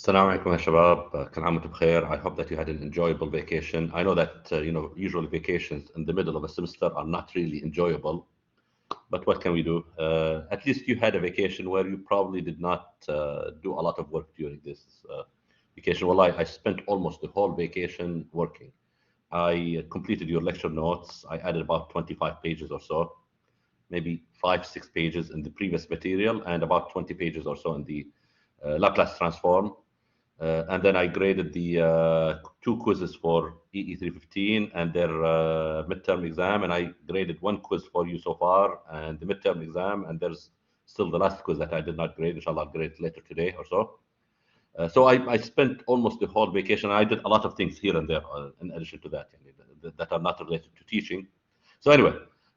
Assalamu alaikum ya shabab. Kal aam bkhair. I hope that you had an enjoyable vacation. I know that usually vacations in the middle of a semester are not really enjoyable, but what can we do? At least you had a vacation where you probably did not do a lot of work during this vacation. Well, I spent almost the whole vacation working. I completed your lecture notes. I added about 25 pages or so, maybe 5, 6 pages in the previous material, and about 20 pages or so in the Laplace transform. And then I graded the 2 quizzes for EE315 and their midterm exam, and I graded 1 quiz for you so far and the midterm exam, and there's still the last quiz that I did not grade. Inshallah, I'll grade later today or so. So I spent almost the whole vacation. I did a lot of things here and there in addition to that, that are not related to teaching. So anyway,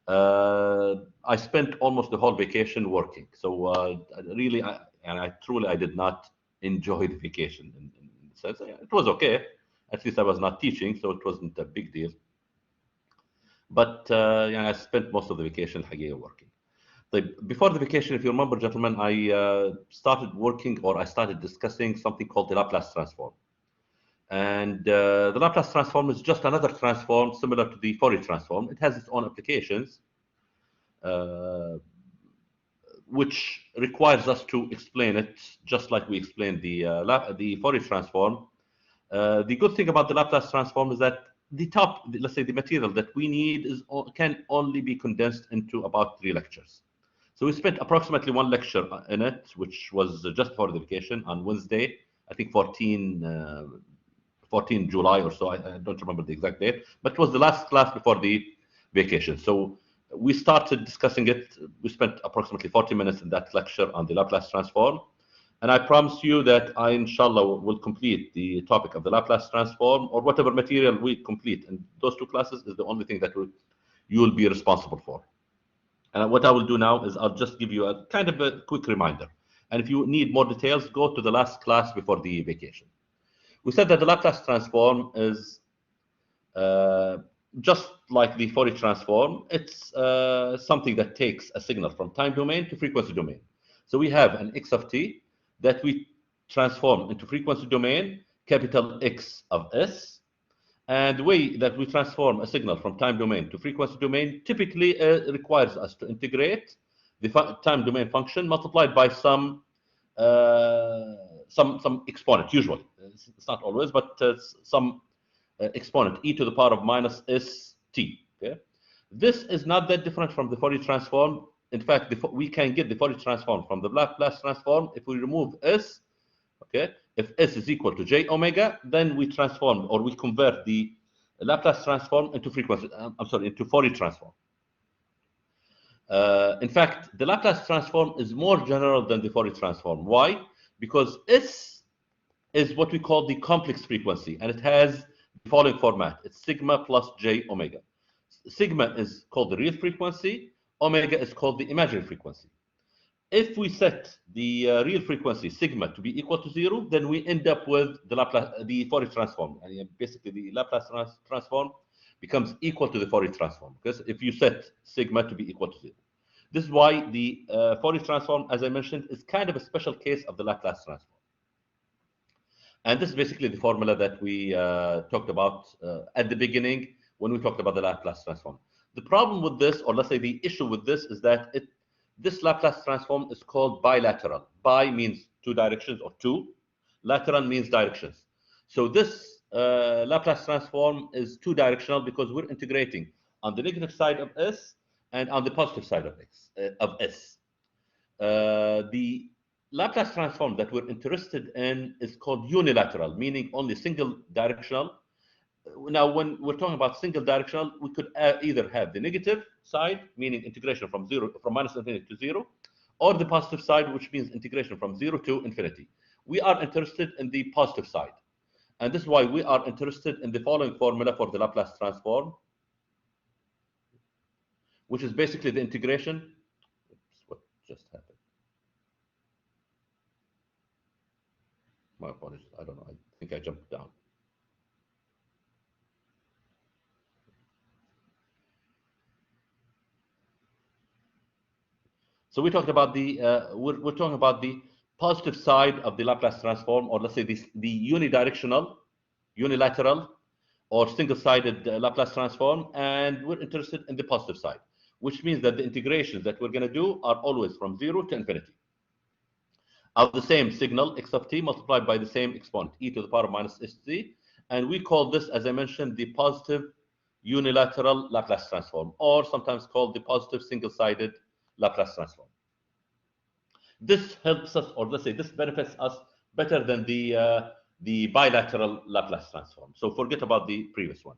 I spent almost the whole vacation working. So really, I truly did not enjoy the vacation in the sense. It was okay. At least I was not teaching, so it wasn't a big deal. But I spent most of the vacation working. Before the vacation, if you remember, gentlemen, I started working, or I started discussing something called the Laplace transform. And the Laplace transform is just another transform similar to the Fourier transform. It has its own applications, which requires us to explain it just like we explained the Fourier transform. The good thing about the Laplace transform is that let's say the material that we need can only be condensed into about 3 lectures. So we spent approximately 1 lecture in it, which was just for the vacation on Wednesday, I think 14 July or so. I don't remember the exact date, but it was the last class before the vacation. So we started discussing it. We spent approximately 40 minutes in that lecture on the Laplace transform. And I promise you that I, inshallah, will complete the topic of the Laplace transform, or whatever material we complete in those 2 classes is the only thing that you will be responsible for. And what I will do now is I'll just give you a kind of a quick reminder. And if you need more details, go to the last class before the vacation. We said that the Laplace transform is just like the Fourier transform. It's something that takes a signal from time domain to frequency domain. So we have an x of t that we transform into frequency domain, capital X of s. And the way that we transform a signal from time domain to frequency domain typically requires us to integrate the time domain function multiplied by some exponent, usually. It's not always, but some exponent, e to the power of minus st. Okay? This is not that different from the Fourier transform. In fact, we can get the Fourier transform from the Laplace transform if we remove s. Okay, if s is equal to j omega, then we transform, or we convert the Laplace transform into into Fourier transform. In fact, the Laplace transform is more general than the Fourier transform. Why? Because s is what we call the complex frequency, and it has the following format. It's sigma plus j omega. Sigma is called the real frequency. Omega is called the imaginary frequency. If we set the real frequency sigma to be equal to 0, then we end up with the Fourier transform. And basically, the Laplace transform becomes equal to the Fourier transform, because if you set sigma to be equal to 0. This is why the Fourier transform, as I mentioned, is kind of a special case of the Laplace transform. And this is basically the formula that we talked about at the beginning when we talked about the Laplace transform. The problem with this, or let's say the issue with this, is that this Laplace transform is called bilateral. Bi means 2 directions or 2. Lateral means directions. So this Laplace transform is 2 directional because we're integrating on the negative side of s and on the positive side of s. The Laplace transform that we're interested in is called unilateral, meaning only single directional. Now, when we're talking about single directional, we could either have the negative side, meaning integration from minus infinity to 0, or the positive side, which means integration from 0 to infinity. We are interested in the positive side. And this is why we are interested in the following formula for the Laplace transform, which is basically the integration. Oops, what just happened? My apologies. I don't know. I think I jumped down. So we talked about the we're talking about the positive side of the Laplace transform, or let's say the unidirectional, unilateral, or single-sided Laplace transform, and we're interested in the positive side, which means that the integrations that we're going to do are always from 0 to infinity of the same signal x of t multiplied by the same exponent e to the power of minus st, and we call this, as I mentioned, the positive unilateral Laplace transform, or sometimes called the positive single-sided Laplace transform. This helps us, or let's say this benefits us better than the bilateral Laplace transform. So forget about the previous one.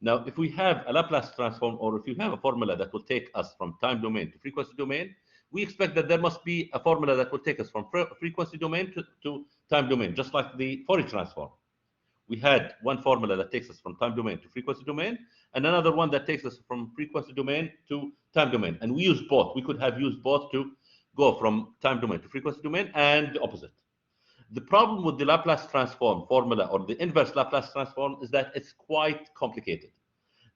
Now, if we have a Laplace transform, or if you have a formula that will take us from time domain to frequency domain, we expect that there must be a formula that will take us from frequency domain to time domain, just like the Fourier transform. We had one formula that takes us from time domain to frequency domain, and another one that takes us from frequency domain to time domain. And we use both. We could have used both to go from time domain to frequency domain, and the opposite. The problem with the Laplace transform formula, or the inverse Laplace transform, is that it's quite complicated.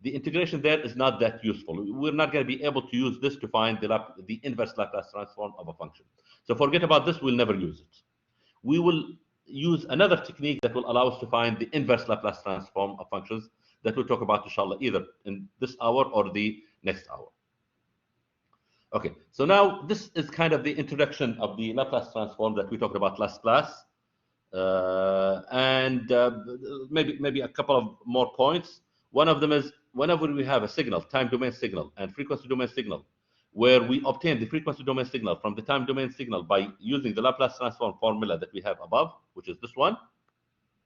The integration there is not that useful. We're not going to be able to use this to find the inverse Laplace transform of a function. So forget about this. We'll never use it. We will use another technique that will allow us to find the inverse Laplace transform of functions that we'll talk about, inshallah, either in this hour or the next hour. Okay, so now this is kind of the introduction of the Laplace transform that we talked about last class. Maybe a couple of more points. One of them is whenever we have a signal, time domain signal and frequency domain signal, where we obtain the frequency domain signal from the time domain signal by using the Laplace transform formula that we have above, which is this one.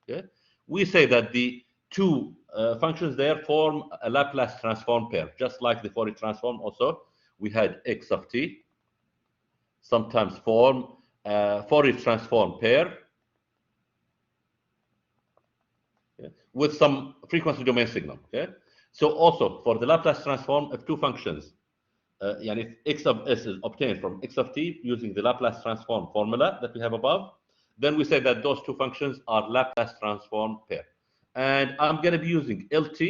Okay, we say that the two functions there form a Laplace transform pair, just like the Fourier transform. Also, we had x of t sometimes form a Fourier transform pair with some frequency domain signal. Okay, so also for the Laplace transform of two functions, if x of s is obtained from x of t using the Laplace transform formula that we have above, then we say that those two functions are Laplace transform pair. And I'm going to be using LT,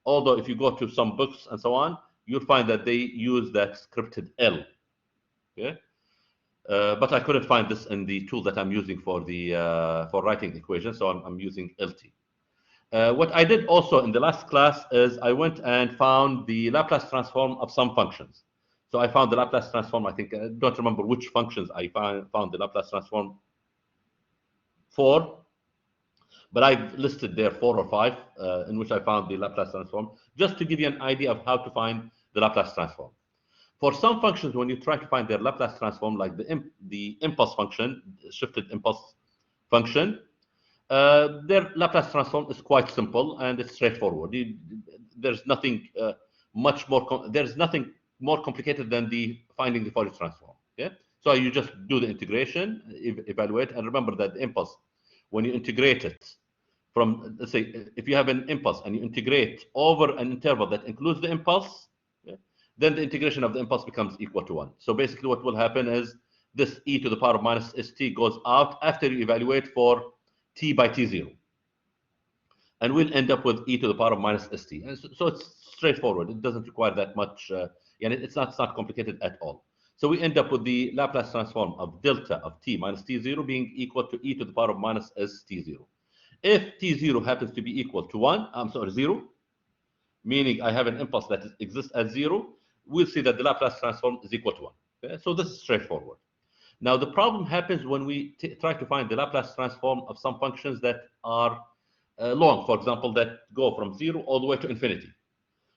although if you go to some books and so on, you'll find that they use that scripted L. Okay, but I couldn't find this in the tool that I'm using for writing equations, so I'm using LT. What I did also in the last class is I went and found the Laplace transform of some functions. So I found the Laplace transform, I think, I don't remember which functions I found the Laplace transform for, but I've listed there 4 or 5 in which I found the Laplace transform, just to give you an idea of how to find the Laplace transform. For some functions, when you try to find their Laplace transform, like the impulse function, shifted impulse function, their Laplace transform is quite simple and it's straightforward. There's nothing there's nothing more complicated than finding the Fourier transform. Okay, so you just do the integration, evaluate, and remember that the impulse, when you integrate it from, let's say, if you have an impulse and you integrate over an interval that includes the impulse, okay, then the integration of the impulse becomes equal to 1. So basically, what will happen is this e to the power of minus st goes out after you evaluate for t by t0, and we'll end up with e to the power of minus st. And so it's straightforward. It doesn't require that much, it's not complicated at all. So we end up with the Laplace transform of delta of t minus t0 being equal to e to the power of minus st0. If t0 happens to be equal to 0, meaning I have an impulse that exists at 0, we'll see that the Laplace transform is equal to 1. Okay? So this is straightforward. Now, the problem happens when we try to find the Laplace transform of some functions that are long, for example, that go from 0 all the way to infinity.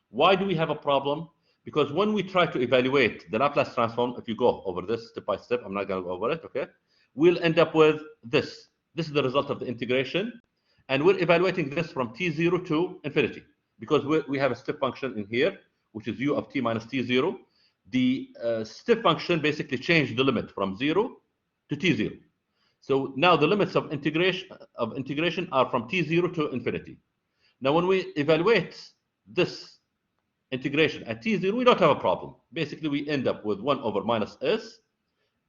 Why do we have a problem? Because when we try to evaluate the Laplace transform, if you go over this step by step, I'm not going to go over it, okay? We'll end up with this. This is the result of the integration. And we're evaluating this from t0 to infinity, because we have a step function in here, which is u of t minus t0. The step function basically changed the limit from 0 to t0. So now the limits of integration are from t0 to infinity. Now, when we evaluate this integration at t0, we don't have a problem. Basically, we end up with 1 over minus s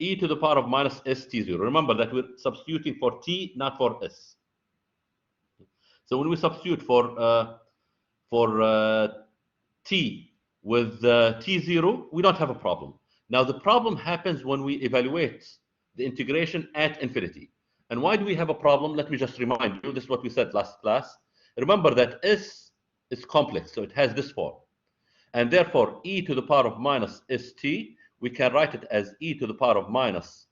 e to the power of minus st0. Remember that we're substituting for t, not for s. So when we substitute for t with t0, we don't have a problem. Now, the problem happens when we evaluate the integration at infinity. And why do we have a problem? Let me just remind you, this is what we said last class. Remember that S is complex, so it has this form. And therefore, e to the power of minus st, we can write it as e to the power of minus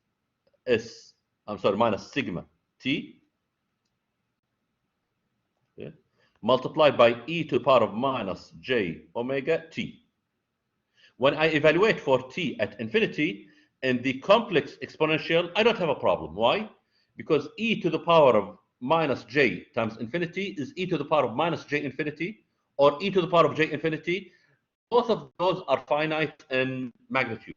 minus sigma t, okay, multiplied by e to the power of minus j omega t. When I evaluate for t at infinity in the complex exponential, I don't have a problem. Why? Because e to the power of minus j times infinity is e to the power of minus j infinity, or e to the power of j infinity. Both of those are finite in magnitude.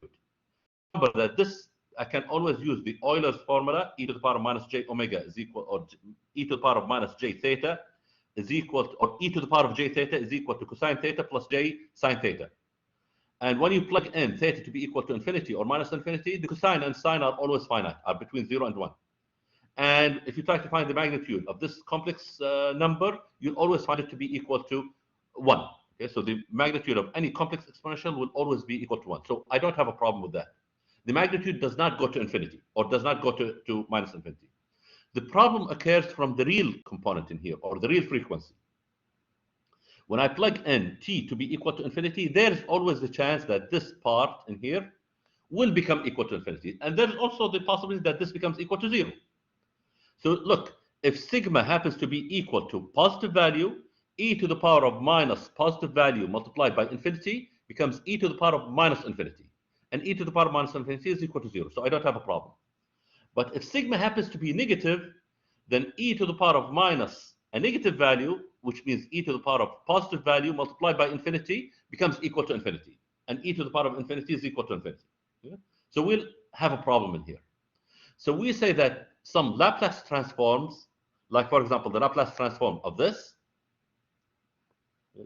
Remember that this, I can always use the Euler's formula, e to the power of minus j omega is equal, or e to the power of minus j theta is equal to, or e to the power of j theta is equal to cosine theta plus j sine theta. And when you plug in theta to be equal to infinity or minus infinity, the cosine and sine are always finite, are between 0 and 1. And if you try to find the magnitude of this complex number, you'll always find it to be equal to 1. Okay, so the magnitude of any complex exponential will always be equal to 1. So I don't have a problem with that. The magnitude does not go to infinity, or does not go to minus infinity. The problem occurs from the real component in here, or the real frequency. When I plug in t to be equal to infinity, there is always the chance that this part in here will become equal to infinity. And there is also the possibility that this becomes equal to 0. So look, if sigma happens to be equal to positive value, e to the power of minus positive value multiplied by infinity becomes e to the power of minus infinity. And e to the power of minus infinity is equal to 0. So I don't have a problem. But if sigma happens to be negative, then e to the power of minus a negative value, which means e to the power of positive value multiplied by infinity, becomes equal to infinity. And e to the power of infinity is equal to infinity. Yeah? So we'll have a problem in here. So we say that some Laplace transforms, like for example, the Laplace transform of this,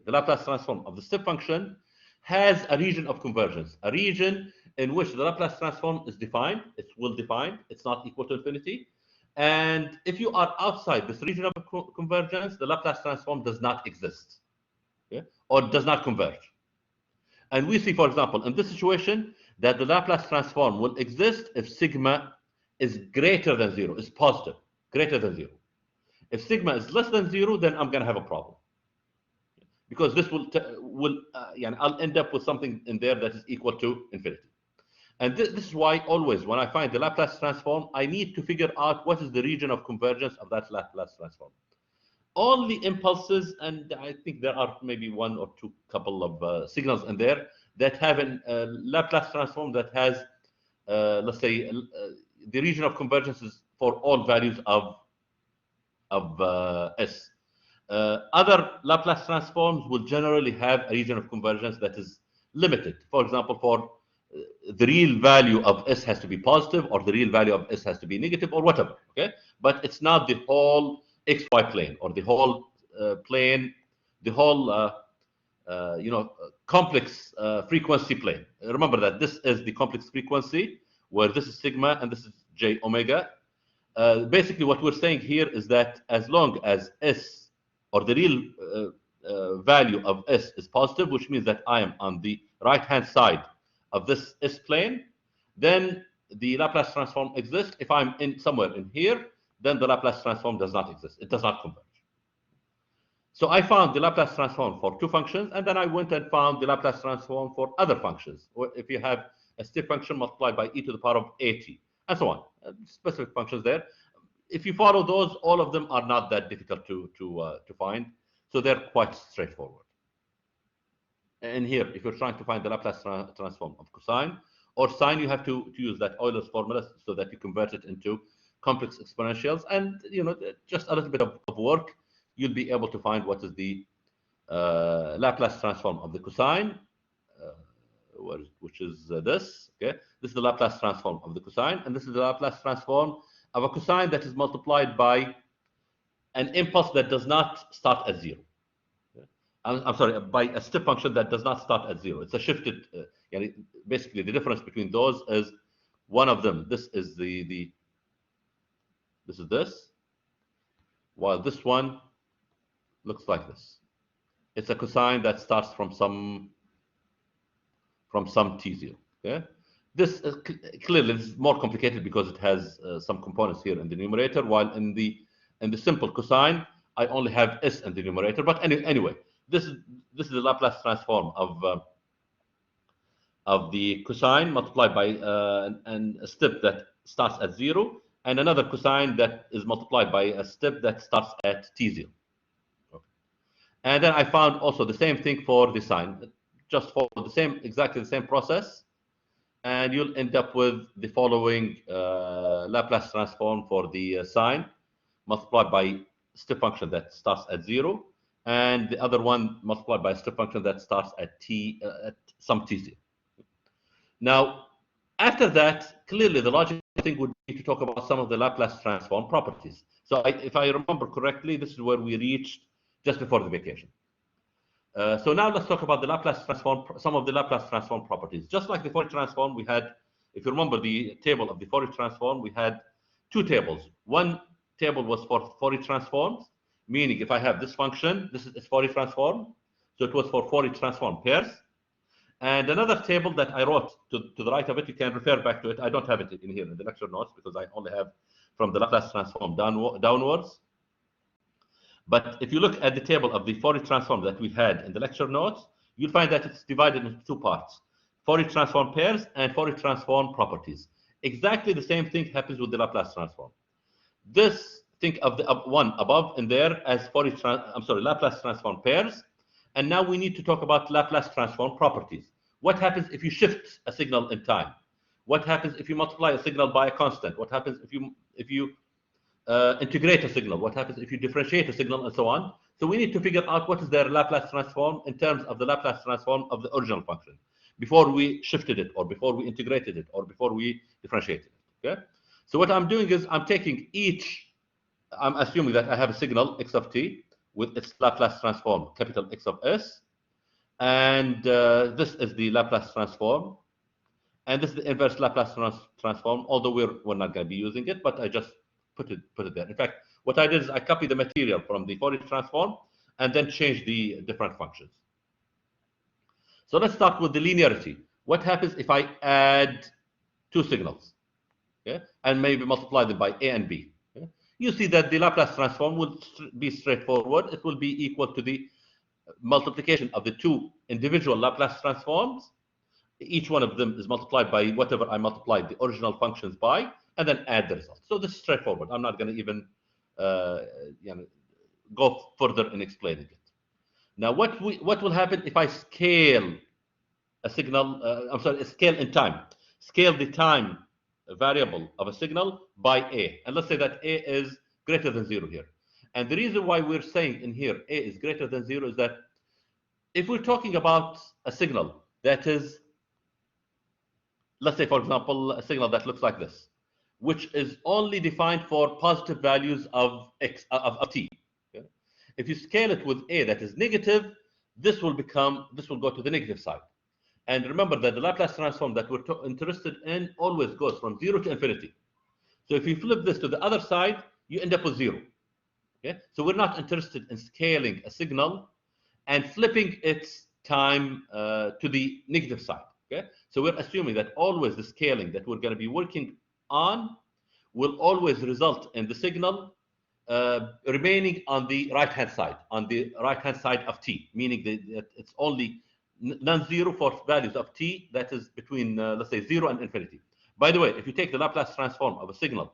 the Laplace transform of the step function, has a region of convergence, a region in which the Laplace transform is defined, it's well defined, it's not equal to infinity. And if you are outside this region of convergence, the Laplace transform does not exist, okay? Or does not converge. And we see, for example, in this situation, that the Laplace transform will exist if sigma is greater than 0, is positive, greater than 0. If sigma is less than 0, then I'm going to have a problem. Because this I'll end up with something in there that is equal to infinity. And this is why always when I find the Laplace transform, I need to figure out what is the region of convergence of that Laplace transform. All the impulses, and I think there are maybe one or two couple of signals in there that have a Laplace transform that has, let's say, the region of convergence is for all values of S. Other Laplace transforms will generally have a region of convergence that is limited. For example, for the real value of S has to be positive, or the real value of S has to be negative, or whatever. Okay, but it's not the whole XY plane, or the whole plane, the whole complex frequency plane. Remember that this is the complex frequency, where this is sigma and this is j omega. Basically, what we're saying here is that as long as S, or the real value of S, is positive, which means that I am on the right-hand side of this S plane, then the Laplace transform exists. If I'm in somewhere in here, then the Laplace transform does not exist. It does not converge. So I found the Laplace transform for two functions, and then I went and found the Laplace transform for other functions. Or if you have a step function multiplied by e to the power of at, and so on, specific functions there. If you follow those, all of them are not that difficult to find, so they're quite straightforward. And here, if you're trying to find the Laplace transform of cosine or sine, you have to use that Euler's formula so that you convert it into complex exponentials. And just a little bit of work, you'll be able to find what is the Laplace transform of the cosine, which is this. Okay, this is the Laplace transform of the cosine, and this is the Laplace transform of a cosine that is multiplied by an impulse that does not start at 0. I'm sorry, by a step function that does not start at 0. It's a shifted. Basically, the difference between those is one of them. This is this is this, while this one looks like this. It's a cosine that starts from some t0. Okay, This clearly is more complicated because it has some components here in the numerator, while in the simple cosine, I only have s in the numerator. But anyway, this is the Laplace transform of the cosine multiplied by a step that starts at 0, and another cosine that is multiplied by a step that starts at t0. Okay. And then I found also the same thing for the sine. Just follow exactly the same process, and you'll end up with the following Laplace transform for the sine multiplied by step function that starts at 0, and the other one multiplied by a step function that starts at at some t0. Now, after that, clearly the logical thing would be to talk about some of the Laplace transform properties. So if I remember correctly, this is where we reached just before the vacation. So now let's talk about the Laplace transform, some of the Laplace transform properties. Just like the Fourier transform, we had, if you remember the table of the Fourier transform, we had two tables. One table was for Fourier transforms, meaning if I have this function, this is its Fourier transform. So it was for Fourier transform pairs. And another table that I wrote to the right of it, you can refer back to it. I don't have it in here in the lecture notes because I only have from the Laplace transform downwards. But if you look at the table of the Fourier transform that we had in the lecture notes, you'll find that it's divided into two parts: Fourier transform pairs and Fourier transform properties. Exactly the same thing happens with the Laplace transform. This, think of the one above in there as Laplace transform pairs. And now we need to talk about Laplace transform properties. What happens if you shift a signal in time? What happens if you multiply a signal by a constant? What happens if you integrate a signal? What happens if you differentiate a signal, and so on? So we need to figure out what is their Laplace transform in terms of the Laplace transform of the original function before we shifted it, or before we integrated it, or before we differentiated it. Okay. So what I'm doing is I'm taking I'm assuming that I have a signal x of t with its Laplace transform, capital X of s, and this is the Laplace transform, and this is the inverse Laplace transform, although we're not going to be using it, but I just put it there. In fact, what I did is I copied the material from the Fourier transform and then changed the different functions. So let's start with the linearity. What happens if I add two signals, okay, and maybe multiply them by a and b? Okay? You see that the Laplace transform will be straightforward. It will be equal to the multiplication of the two individual Laplace transforms. Each one of them is multiplied by whatever I multiplied the original functions by, and then add the result. So this is straightforward. I'm not going to even go further in explaining it. Now, what will happen if I scale a signal? Scale in time. Scale the time variable of a signal by a, and let's say that a is greater than 0 here. And the reason why we're saying in here a is greater than 0 is that if we're talking about a signal that is, let's say, for example, a signal that looks like this, which is only defined for positive values of x of t. Okay? If you scale it with a that is negative, this will go to the negative side. And remember that the Laplace transform that we're interested in always goes from 0 to infinity. So if you flip this to the other side, you end up with 0. Okay? So we're not interested in scaling a signal and flipping its time to the negative side. Okay? So we're assuming that always the scaling that we're going to be working on will always result in the signal remaining on the right-hand side, of t, meaning that it's only non-zero for values of t that is between, let's say, 0 and infinity. By the way, if you take the Laplace transform of a signal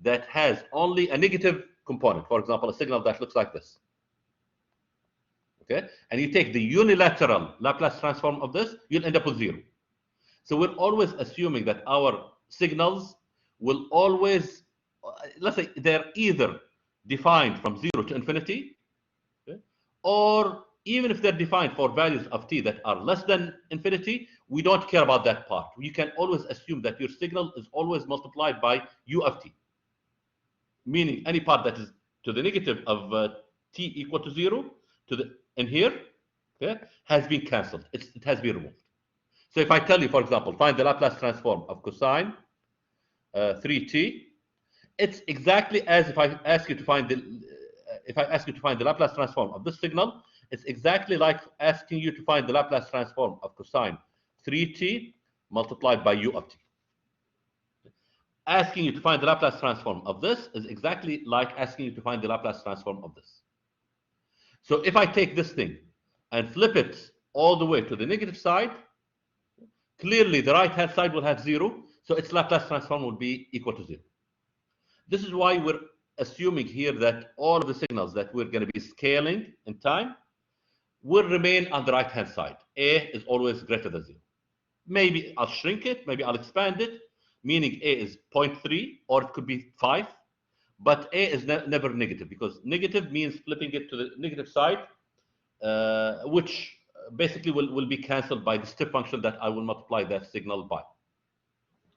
that has only a negative component, for example, a signal that looks like this, okay, and you take the unilateral Laplace transform of this, you'll end up with 0. So we're always assuming that our signals will always, let's say, they're either defined from 0 to infinity, okay, or even if they're defined for values of t that are less than infinity, we don't care about that part. You can always assume that your signal is always multiplied by u of t, meaning any part that is to the negative of t equal to 0 in here, okay, has been cancelled. It has been removed. So if I tell you, for example, find the Laplace transform of cosine 3t, it's exactly as if I ask you to find the Laplace transform of this signal. It's exactly like asking you to find the Laplace transform of cosine 3t multiplied by u of t. Asking you to find the Laplace transform of this is exactly like asking you to find the Laplace transform of this. So if I take this thing and flip it all the way to the negative side, clearly the right-hand side will have 0, so its Laplace transform will be equal to 0. This is why we're assuming here that all of the signals that we're going to be scaling in time will remain on the right-hand side. A is always greater than 0. Maybe I'll shrink it, maybe I'll expand it, meaning A is 0.3, or it could be 5, but A is never negative, because negative means flipping it to the negative side, which basically will be cancelled by the step function that I will multiply that signal by.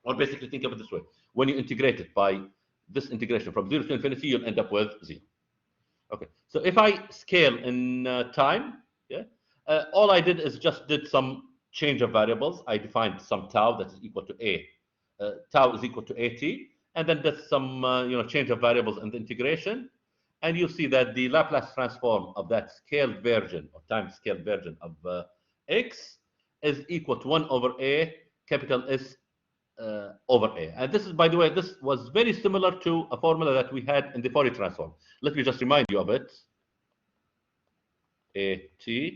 Or basically think of it this way. When you integrate it by this integration from 0 to infinity, you'll end up with 0. Okay, so if I scale in time, yeah, all I did is just did some change of variables. I defined some tau that is equal to A. Tau is equal to AT, and then did some change of variables in the integration. And you see that the Laplace transform of that scaled version or time scaled version of x is equal to 1 over A, capital S over A. And this is, by the way, this was very similar to a formula that we had in the Fourier transform. Let me just remind you of it. AT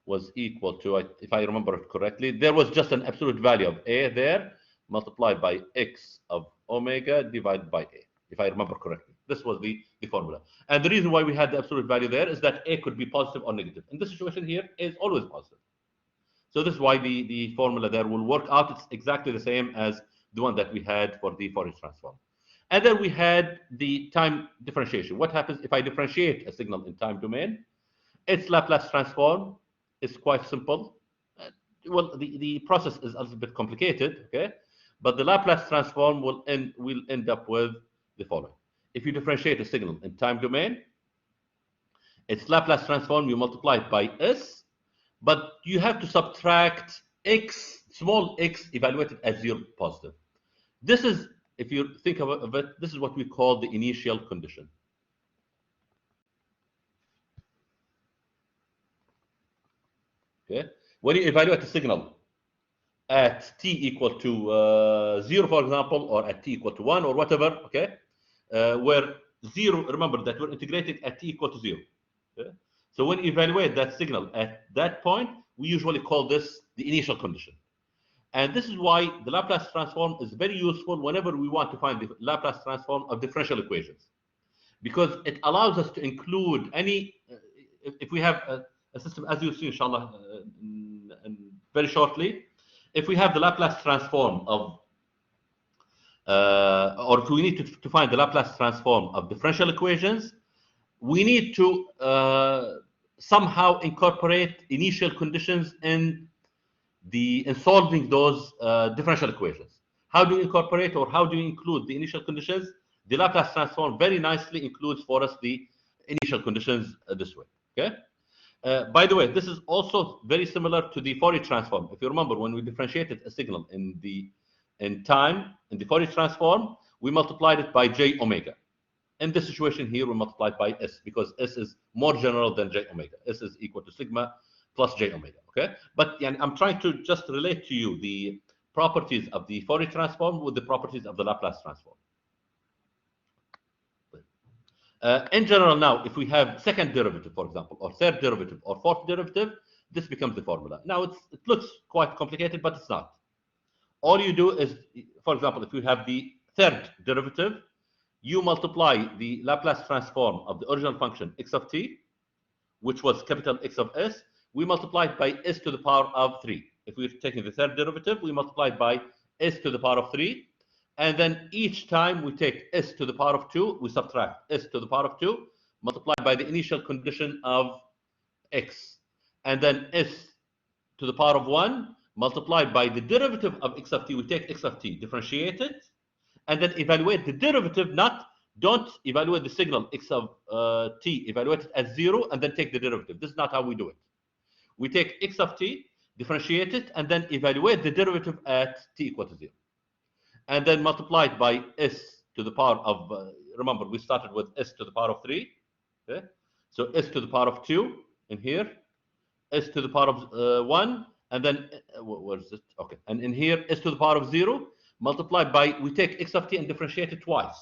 was equal to, if I remember it correctly, there was just an absolute value of A there, multiplied by x of omega divided by A, if I remember correctly. This was the formula. And the reason why we had the absolute value there is that A could be positive or negative. In this situation here, A is always positive. So this is why the formula there will work out. It's exactly the same as the one that we had for the Fourier transform. And then we had the time differentiation. What happens if I differentiate a signal in time domain? Its Laplace transform is quite simple. Well, the process is a little bit complicated, okay? But the Laplace transform will end up with the following. If you differentiate a signal in time domain, its Laplace transform, you multiply it by s, but you have to subtract x, small x, evaluated as 0 positive. This is, if you think of it, this is what we call the initial condition. Okay? When you evaluate a signal at t equal to 0, for example, or at t equal to 1, or whatever, okay, where 0, remember that we're integrating at t equal to 0. Okay? So when you evaluate that signal at that point, we usually call this the initial condition. And this is why the Laplace transform is very useful whenever we want to find the Laplace transform of differential equations, because it allows us to include any, if we have a system, as you'll see, inshallah, very shortly, if we have the Laplace transform of, or if we need to find the Laplace transform of differential equations, we need to somehow incorporate initial conditions in solving those differential equations. How do you incorporate, or how do you include the initial conditions? The Laplace transform very nicely includes for us the initial conditions this way. Okay. By the way, this is also very similar to the Fourier transform. If you remember, when we differentiated a signal in time in the Fourier transform, we multiplied it by j omega. In this situation here, we multiplied by s, because s is more general than j omega. S is equal to sigma plus j omega. Okay, but I'm trying to just relate to you the properties of the Fourier transform with the properties of the Laplace transform. In general, now, if we have second derivative, for example, or third derivative, or fourth derivative, this becomes the formula. Now, it looks quite complicated, but it's not. All you do is, for example, if you have the third derivative, you multiply the Laplace transform of the original function x of t, which was capital X of s, we multiply it by s to the power of 3. If we're taking the third derivative, we multiply it by s to the power of 3. And then each time we take s to the power of 2, we subtract s to the power of 2, multiplied by the initial condition of x. And then s to the power of 1, multiplied by the derivative of x of t. We take x of t, differentiate it, and then evaluate the derivative, don't evaluate the signal x of t, evaluate it as 0, and then take the derivative. This is not how we do it. We take x of t, differentiate it, and then evaluate the derivative at t equal to 0. And then multiply it by s to the power of, remember, we started with s to the power of 3. Okay? So s to the power of 2 in here, s to the power of 1, and then where is it? Okay, and in here s to the power of 0 multiplied by, we take x of t and differentiate it twice,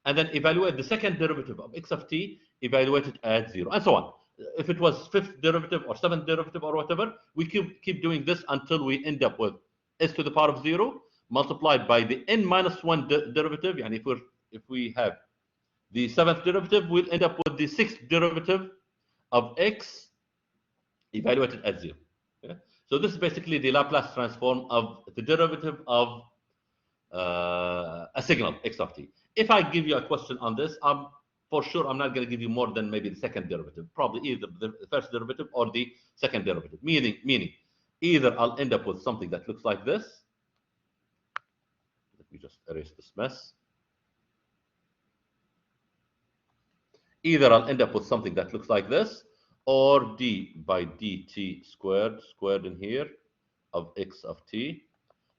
and then evaluate the second derivative of x of t, evaluate it at 0, and so on. If it was fifth derivative or seventh derivative or whatever, we keep doing this until we end up with s to the power of 0 multiplied by the n minus 1 derivative. And if we have the seventh derivative, we'll end up with the sixth derivative of x evaluated at 0. Okay? So this is basically the Laplace transform of the derivative of a signal x of t. If I give you a question on this, for sure I'm not going to give you more than maybe the second derivative, probably either the first derivative or the second derivative, meaning either I'll end up with something that looks like this. Let me just erase this mess. Either I'll end up with something that looks like this, or d by dt squared in here of x of t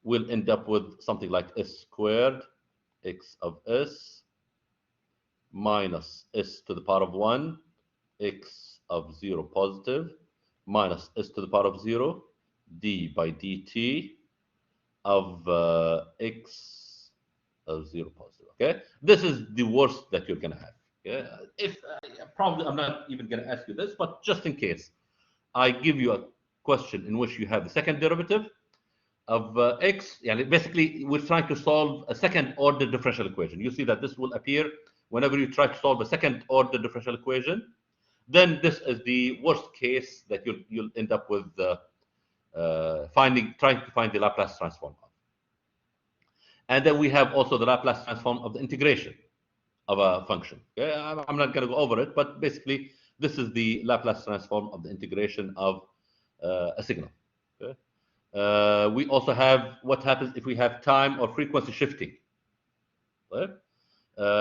will end up with something like s squared x of s minus s to the power of 1 x of 0 positive minus s to the power of 0 d by dt of x of 0 positive. Okay, this is the worst that you're going to have. Okay? If probably I'm not even going to ask you this, but just in case I give you a question in which you have the second derivative of x, basically we're trying to solve a second order differential equation. You see that this will appear whenever you try to solve a second order differential equation. Then this is the worst case that you'll end up with trying to find the Laplace transform of. And then we have also the Laplace transform of the integration of a function. Okay? I'm not going to go over it, but basically this is the Laplace transform of the integration of a signal. Okay? We also have what happens if we have time or frequency shifting. Right?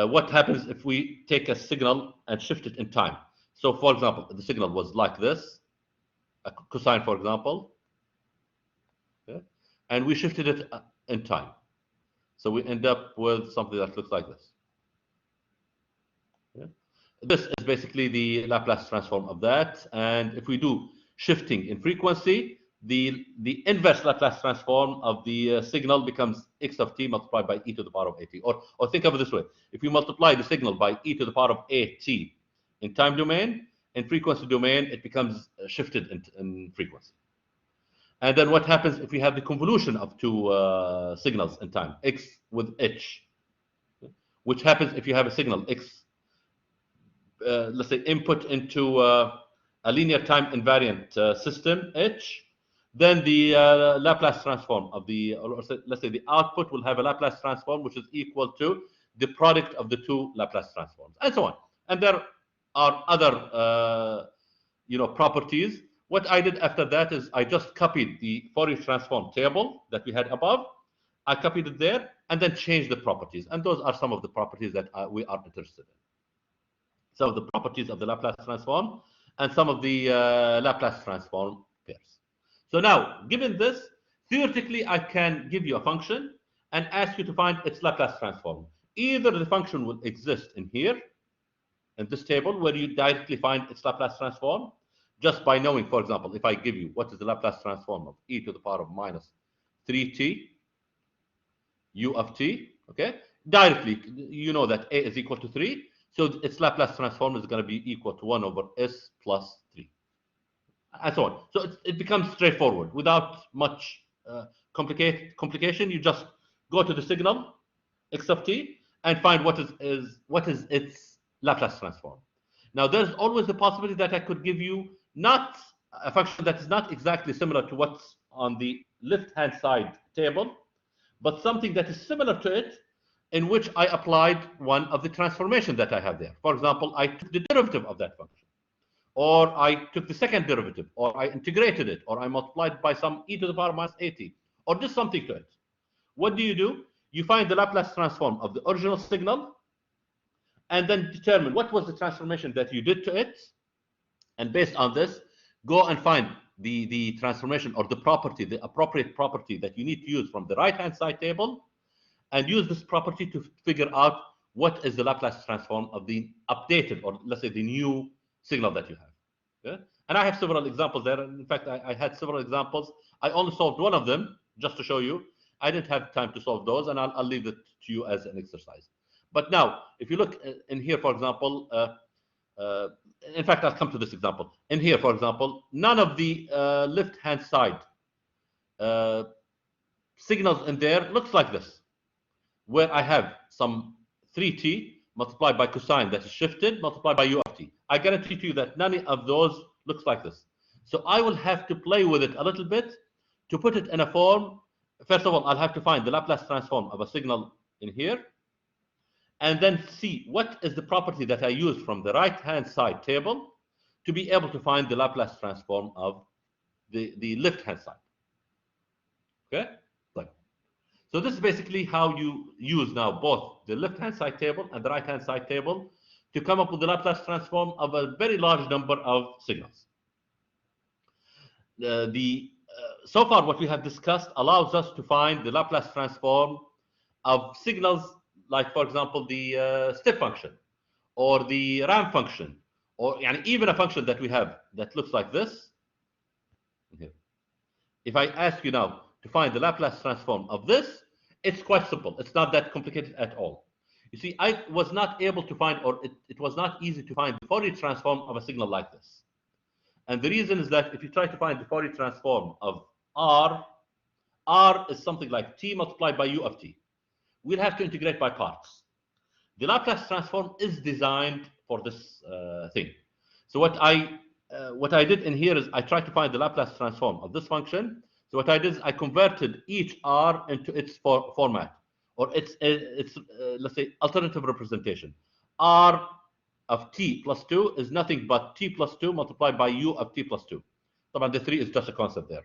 What happens if we take a signal and shift it in time? So, for example, the signal was like this, a cosine, for example, okay? And we shifted it in time. So we end up with something that looks like this. Okay? This is basically the Laplace transform of that. And if we do shifting in frequency, the inverse Laplace transform of the signal becomes x of t multiplied by e to the power of at. Or think of it this way. If you multiply the signal by e to the power of at in time domain, in frequency domain, it becomes shifted in frequency. And then what happens if we have the convolution of two signals in time, x with h, which happens if you have a signal x, let's say input into a linear time invariant system, h, then the Laplace transform of the, or let's say the output will have a Laplace transform which is equal to the product of the two Laplace transforms, and so on. And there are other properties. What I did after that is I just copied the Fourier transform table that we had above. I copied it there and then changed the properties. And those are some of the properties that we are interested in. Some of the properties of the Laplace transform and some of the Laplace transform pairs. So now, given this, theoretically, I can give you a function and ask you to find its Laplace transform. Either the function will exist in here, in this table, where you directly find its Laplace transform, just by knowing, for example, if I give you what is the Laplace transform of e to the power of minus 3t u of t, okay? Directly, you know that a is equal to 3, so its Laplace transform is going to be equal to 1 over s plus 3, and so on. So it becomes straightforward without much complication. You just go to the signal x of t and find what is its Laplace transform. Now, there's always the possibility that I could give you not a function that is not exactly similar to what's on the left-hand side table, but something that is similar to it, in which I applied one of the transformation that I have there. For example, I took the derivative of that function, or I took the second derivative, or I integrated it, or I multiplied by some e to the power minus at, or just something to it. What do? You find the Laplace transform of the original signal, and then determine what was the transformation that you did to it, and based on this, go and find the transformation or the property, the appropriate property that you need to use from the right-hand side table, and use this property to figure out what is the Laplace transform of the updated, or let's say the new signal that you have. Okay? And I have several examples there. In fact, I had several examples. I only solved one of them just to show you. I didn't have time to solve those, and I'll leave it to you as an exercise. But now, if you look in here, for example, in fact, I'll come to this example. In here, for example, none of the left-hand side signals in there looks like this, where I have some 3t multiplied by cosine that is shifted multiplied by u of t. I guarantee to you that none of those looks like this. So I will have to play with it a little bit to put it in a form. First of all, I'll have to find the Laplace transform of a signal in here, and then see what is the property that I use from the right-hand side table to be able to find the Laplace transform of the left-hand side. Okay? So this is basically how you use now both the left-hand side table and the right-hand side table to come up with the Laplace transform of a very large number of signals. So far, what we have discussed allows us to find the Laplace transform of signals like, for example, the step function or the ramp function, or even a function that we have that looks like this. If I ask you now to find the Laplace transform of this, it's quite simple. It's not that complicated at all. You see, I was not able to find, or it was not easy to find the Fourier transform of a signal like this. And the reason is that if you try to find the Fourier transform of R is something like t multiplied by u of t. We'll have to integrate by parts. The Laplace transform is designed for this thing. So what I did in here is I tried to find the Laplace transform of this function. So what I did is I converted each r into its format, or its let's say alternative representation. R of t plus 2 is nothing but t plus 2 multiplied by u of t plus 2. So the 3 is just a concept there.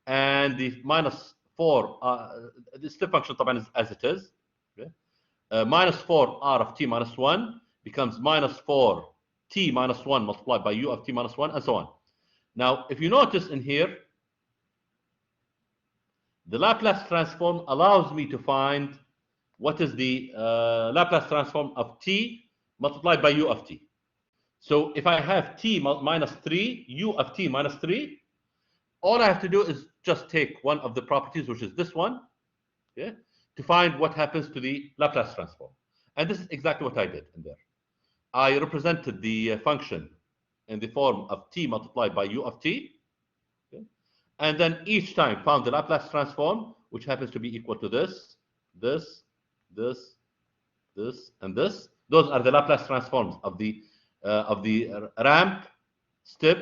And the minus 4, the step function is as it is. Okay? Minus 4 r of t minus 1 becomes minus 4 t minus 1 multiplied by u of t minus 1, and so on. Now, if you notice in here, the Laplace transform allows me to find what is the Laplace transform of t multiplied by u of t. So if I have t minus 3, u of t minus 3, all I have to do is just take one of the properties, which is this one, okay, to find what happens to the Laplace transform. And this is exactly what I did in there. I represented the function in the form of t multiplied by u of t, okay, and then each time found the Laplace transform, which happens to be equal to this, this, this, this, and this. Those are the Laplace transforms of the ramp, step.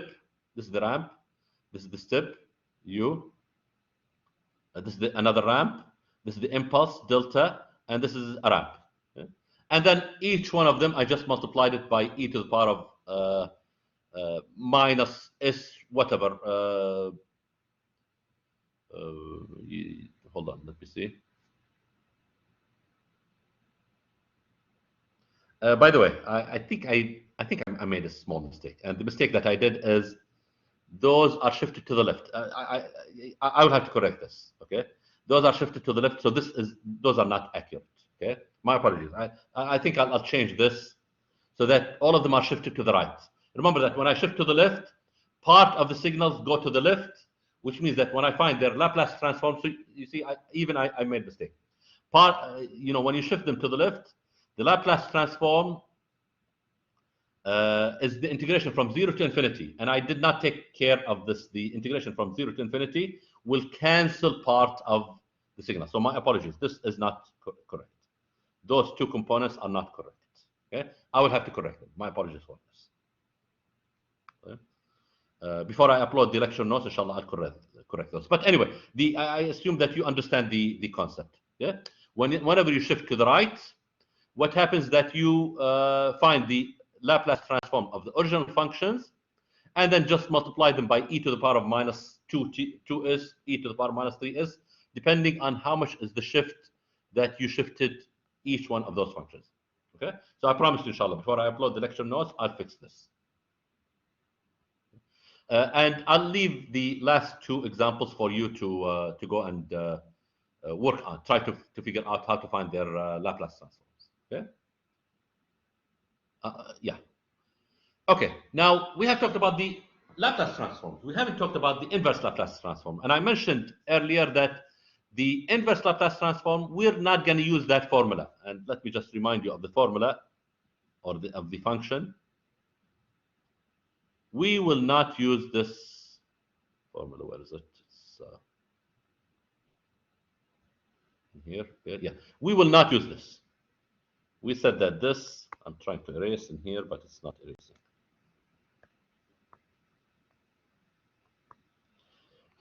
This is the ramp. This is the step, u. This is another ramp. This is the impulse, delta, and this is a ramp. Okay? And then each one of them, I just multiplied it by e to the power of minus s whatever. Hold on, let me see. By the way, I think I made a small mistake, and the mistake that I did is those are shifted to the left. I will have to correct this. Okay, those are shifted to the left, so those are not accurate. Okay, my apologies. I think I'll change this so that all of them are shifted to the right. Remember that when I shift to the left, part of the signals go to the left, which means that when I find their Laplace transform, so you see, I made a mistake. When you shift them to the left, the Laplace transform is the integration from 0 to infinity, and I did not take care of this. The integration from 0 to infinity will cancel part of the signal. So my apologies. This is not correct. Those two components are not correct. Okay, I will have to correct them. My apologies for this. Okay? Before I upload the lecture notes, inshallah, I'll correct those. But anyway, I assume that you understand the concept. Yeah. Whenever you shift to the right, what happens is that you find the Laplace transform of the original functions, and then just multiply them by e to the power of minus 2s, e to the power of minus 3s, depending on how much is the shift that you shifted each one of those functions. Okay? So I promise you, inshallah, before I upload the lecture notes, I'll fix this. And I'll leave the last two examples for you to go and work on, try to figure out how to find their Laplace transforms. Okay? Yeah. Okay. Now we have talked about the Laplace transforms. We haven't talked about the inverse Laplace transform. And I mentioned earlier that the inverse Laplace transform, we're not going to use that formula. And let me just remind you of the formula or of the function. We will not use this formula. Where is it? It's here. Yeah. We will not use this. We said that this, I'm trying to erase in here, but it's not erasing.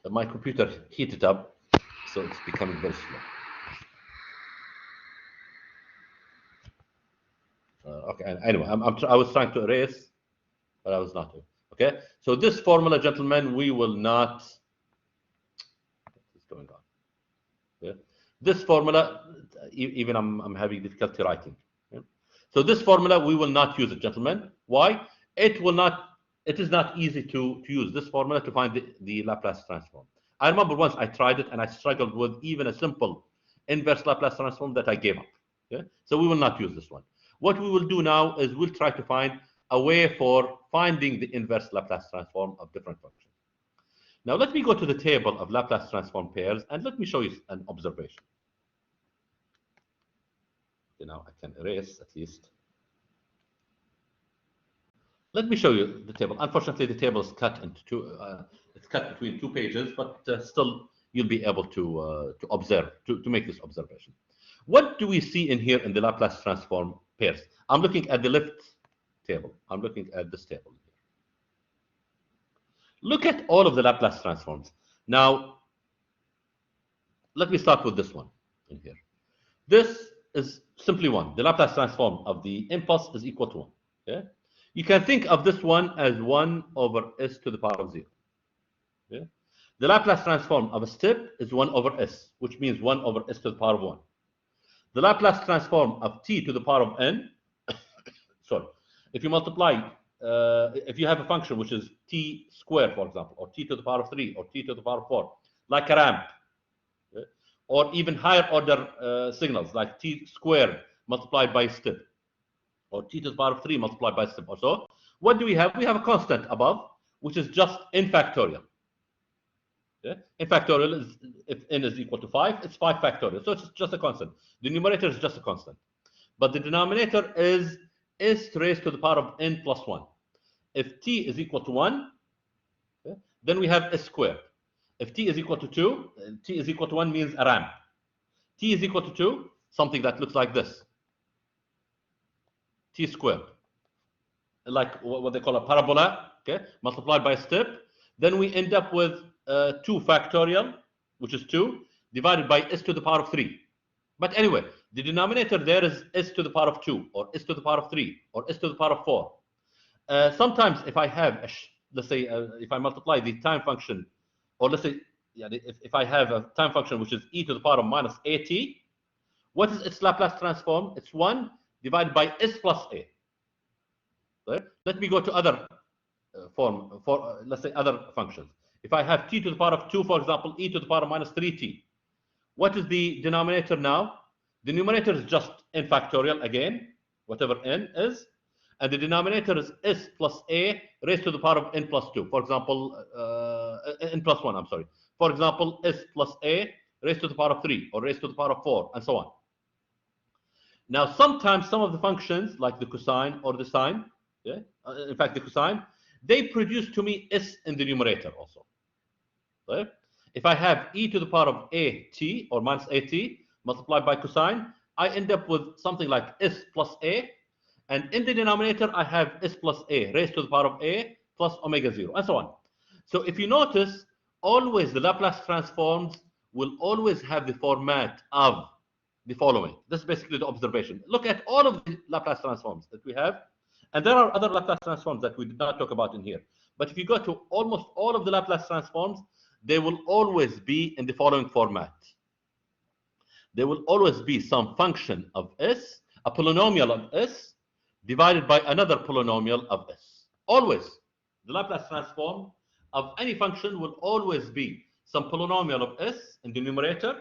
My computer heated up, so it's becoming very slow. Okay, anyway, I was trying to erase, but I was not. Okay, so this formula, gentlemen, we will not. What's going on? Yeah. This formula, even I'm having difficulty writing. Yeah. So this formula, we will not use it, gentlemen. Why? It will not. It is not easy to use this formula to find the Laplace transform. I remember once I tried it and I struggled with even a simple inverse Laplace transform that I gave up. Yeah? So we will not use this one. What we will do now is we'll try to find a way for finding the inverse Laplace transform of different functions. Now let me go to the table of Laplace transform pairs and let me show you an observation. Okay, now I can erase at least. Let me show you the table. Unfortunately, the table is cut into two. It's cut between two pages, but still you'll be able to observe, to make this observation. What do we see in here in the Laplace transform pairs? I'm looking at the left table. I'm looking at this table here. Look at all of the Laplace transforms. Now, let me start with this one in here. This is simply 1. The Laplace transform of the impulse is equal to 1. Okay? You can think of this one as 1 over s to the power of 0. Okay? The Laplace transform of a step is 1 over s, which means 1 over s to the power of 1. The Laplace transform of t to the power of n, sorry, if you multiply, if you have a function which is t squared, for example, or t to the power of 3, or t to the power of 4, like a ramp, okay? Or even higher order signals, like t squared multiplied by a step, or t to the power of 3 multiplied by a step, or so. What do we have? We have a constant above, which is just n factorial. Okay? N factorial is, if n is equal to 5, it's 5 factorial. So it's just a constant. The numerator is just a constant. But the denominator is s raised to the power of n plus 1. If t is equal to 1, okay, then we have s squared. If t is equal to 2, t is equal to 1 means a ramp. T is equal to 2, something that looks like this. T squared. Like what they call a parabola, okay, multiplied by a step. Then we end up with 2 factorial, which is 2, divided by s to the power of 3. But anyway, the denominator there is s to the power of 2, or s to the power of 3, or s to the power of 4. Sometimes if I have, let's say, if I multiply the time function, or let's say, yeah, if I have a time function which is e to the power of minus at, what is its Laplace transform? It's 1 divided by s plus a. Right? Let me go to other let's say, other functions. If I have t to the power of 2, for example, e to the power of minus 3t, what is the denominator now? The numerator is just n factorial again, whatever n is, and the denominator is s plus a raised to the power of n plus 2. For example, n plus 1, I'm sorry. For example, s plus a raised to the power of 3, or raised to the power of 4, and so on. Now, sometimes some of the functions, like the cosine or the sine, yeah, in fact, the cosine, they produce to me s in the numerator also. Right? If I have e to the power of at, or minus at, multiplied by cosine, I end up with something like s plus a, and in the denominator, I have s plus a raised to the power of a plus omega 0, and so on. So if you notice, always the Laplace transforms will always have the format of the following. This is basically the observation. Look at all of the Laplace transforms that we have, and there are other Laplace transforms that we did not talk about in here. But if you go to almost all of the Laplace transforms, they will always be in the following format. There will always be some function of s, a polynomial of s, divided by another polynomial of s. Always. The Laplace transform of any function will always be some polynomial of s in the numerator,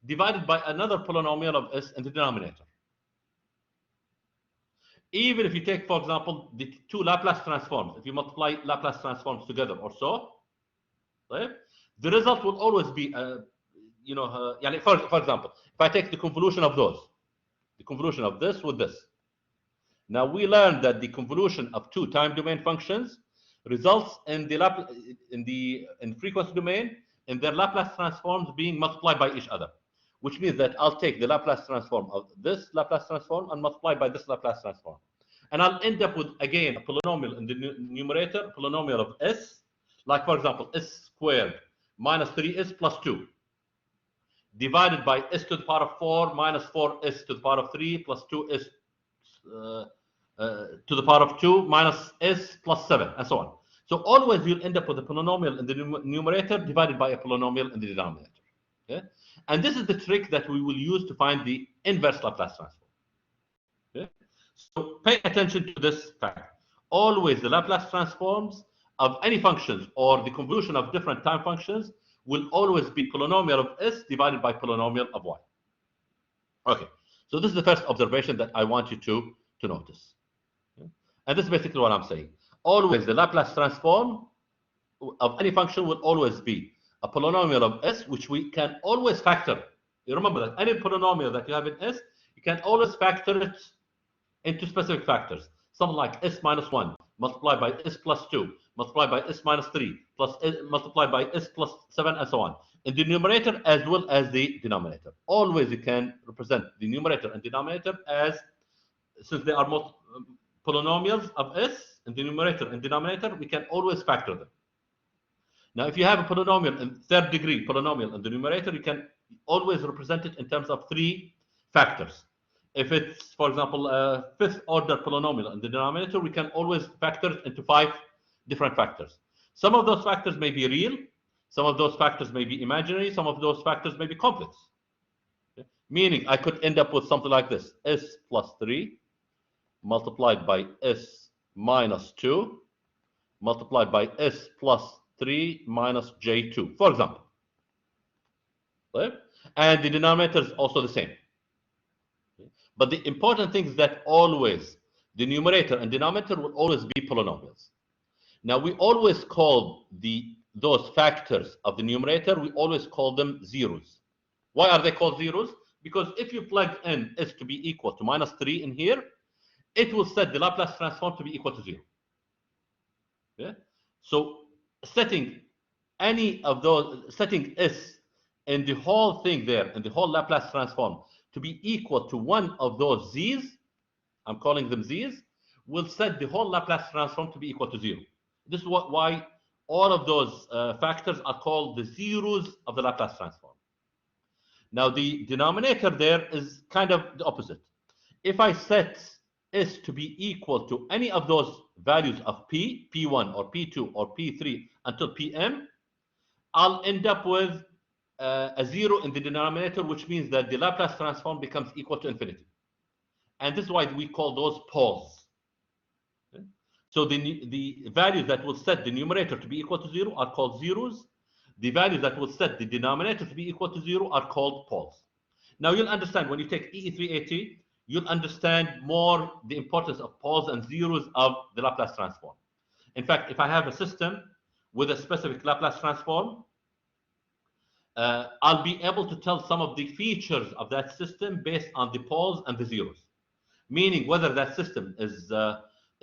divided by another polynomial of s in the denominator. even if you take, for example, the two Laplace transforms, if you multiply Laplace transforms together or so, right, the result will always be, for example, if I take the convolution of those, the convolution of this with this. Now we learned that the convolution of two time domain functions results in the frequency domain in their Laplace transforms being multiplied by each other, which means that I'll take the Laplace transform of this Laplace transform and multiply by this Laplace transform. And I'll end up with, again, a polynomial in the numerator, a polynomial of s, like, for example, s squared minus 3s plus 2, divided by s to the power of 4 minus 4s to the power of 3 plus 2s to the power of 2 minus s plus 7, and so on. So always you'll end up with a polynomial in the numerator divided by a polynomial in the denominator. Okay? And this is the trick that we will use to find the inverse Laplace transform. Okay? So pay attention to this fact. Always the Laplace transforms of any functions or the convolution of different time functions will always be polynomial of s divided by polynomial of y. Okay, so this is the first observation that I want you to notice. Okay? And this is basically what I'm saying. Always the Laplace transform of any function will always be a polynomial of s, which we can always factor. You remember that any polynomial that you have in s, you can always factor it into specific factors. Something like s minus 1 multiplied by s plus 2 multiplied by s minus 3 plus s multiplied by s plus 7, and so on, in the numerator as well as the denominator. Always you can represent the numerator and denominator as, since they are polynomials of s in the numerator and denominator, we can always factor them. Now, if you have a polynomial in third degree polynomial in the numerator, you can always represent it in terms of 3 factors. If it's, for example, a fifth order polynomial in the denominator, we can always factor it into 5 different factors. Some of those factors may be real, some of those factors may be imaginary, some of those factors may be complex. Okay? Meaning I could end up with something like this: s plus 3 multiplied by s minus 2 multiplied by s plus 3 minus j2, for example. Right? And the denominator is also the same. But the important thing is that always the numerator and denominator will always be polynomials. Now, we always call those factors of the numerator, we always call them zeros. Why are they called zeros? Because if you plug in s to be equal to minus 3 in here, it will set the Laplace transform to be equal to 0. Okay? So setting any of those, setting s in the whole thing there, in the whole Laplace transform, to be equal to one of those z's, I'm calling them z's, will set the whole Laplace transform to be equal to 0. This is why all of those factors are called the zeros of the Laplace transform. Now, the denominator there is kind of the opposite. If I set s to be equal to any of those values of p, p1 or p2 or p3 until pm, I'll end up with a 0 in the denominator, which means that the Laplace transform becomes equal to infinity. And this is why we call those poles. Okay? So the values that will set the numerator to be equal to 0 are called zeros. The values that will set the denominator to be equal to 0 are called poles. Now, you'll understand when you take EE207, you'll understand more the importance of poles and zeros of the Laplace transform. In fact, if I have a system with a specific Laplace transform, I'll be able to tell some of the features of that system based on the poles and the zeros. Meaning whether that system is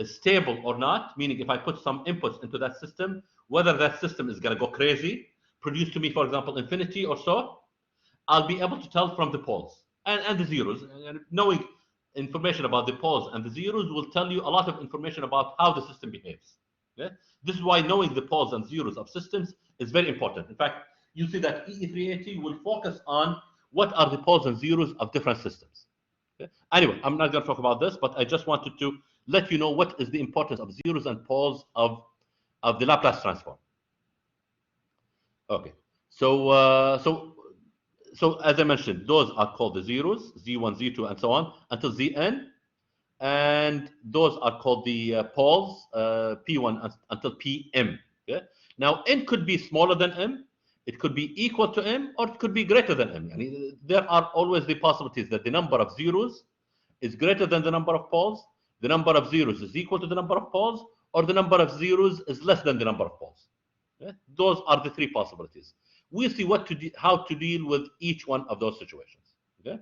stable or not, meaning if I put some inputs into that system, whether that system is going to go crazy, produce to me, for example, infinity or so, I'll be able to tell from the poles and the zeros. And knowing information about the poles and the zeros will tell you a lot of information about how the system behaves. Okay? This is why knowing the poles and zeros of systems is very important. In fact, you see that EE207 will focus on what are the poles and zeros of different systems. Okay? Anyway, I'm not going to talk about this, but I just wanted to let you know what is the importance of zeros and poles of the Laplace transform. Okay, so as I mentioned, those are called the zeros, z1, z2, and so on, until zn. And those are called the poles, p1 until pm. Okay? Now, n could be smaller than m, it could be equal to m, or it could be greater than m. I mean, there are always the possibilities that the number of zeros is greater than the number of poles, the number of zeros is equal to the number of poles, or the number of zeros is less than the number of poles. Okay? Those are the three possibilities. We'll see how to deal with each one of those situations. Okay?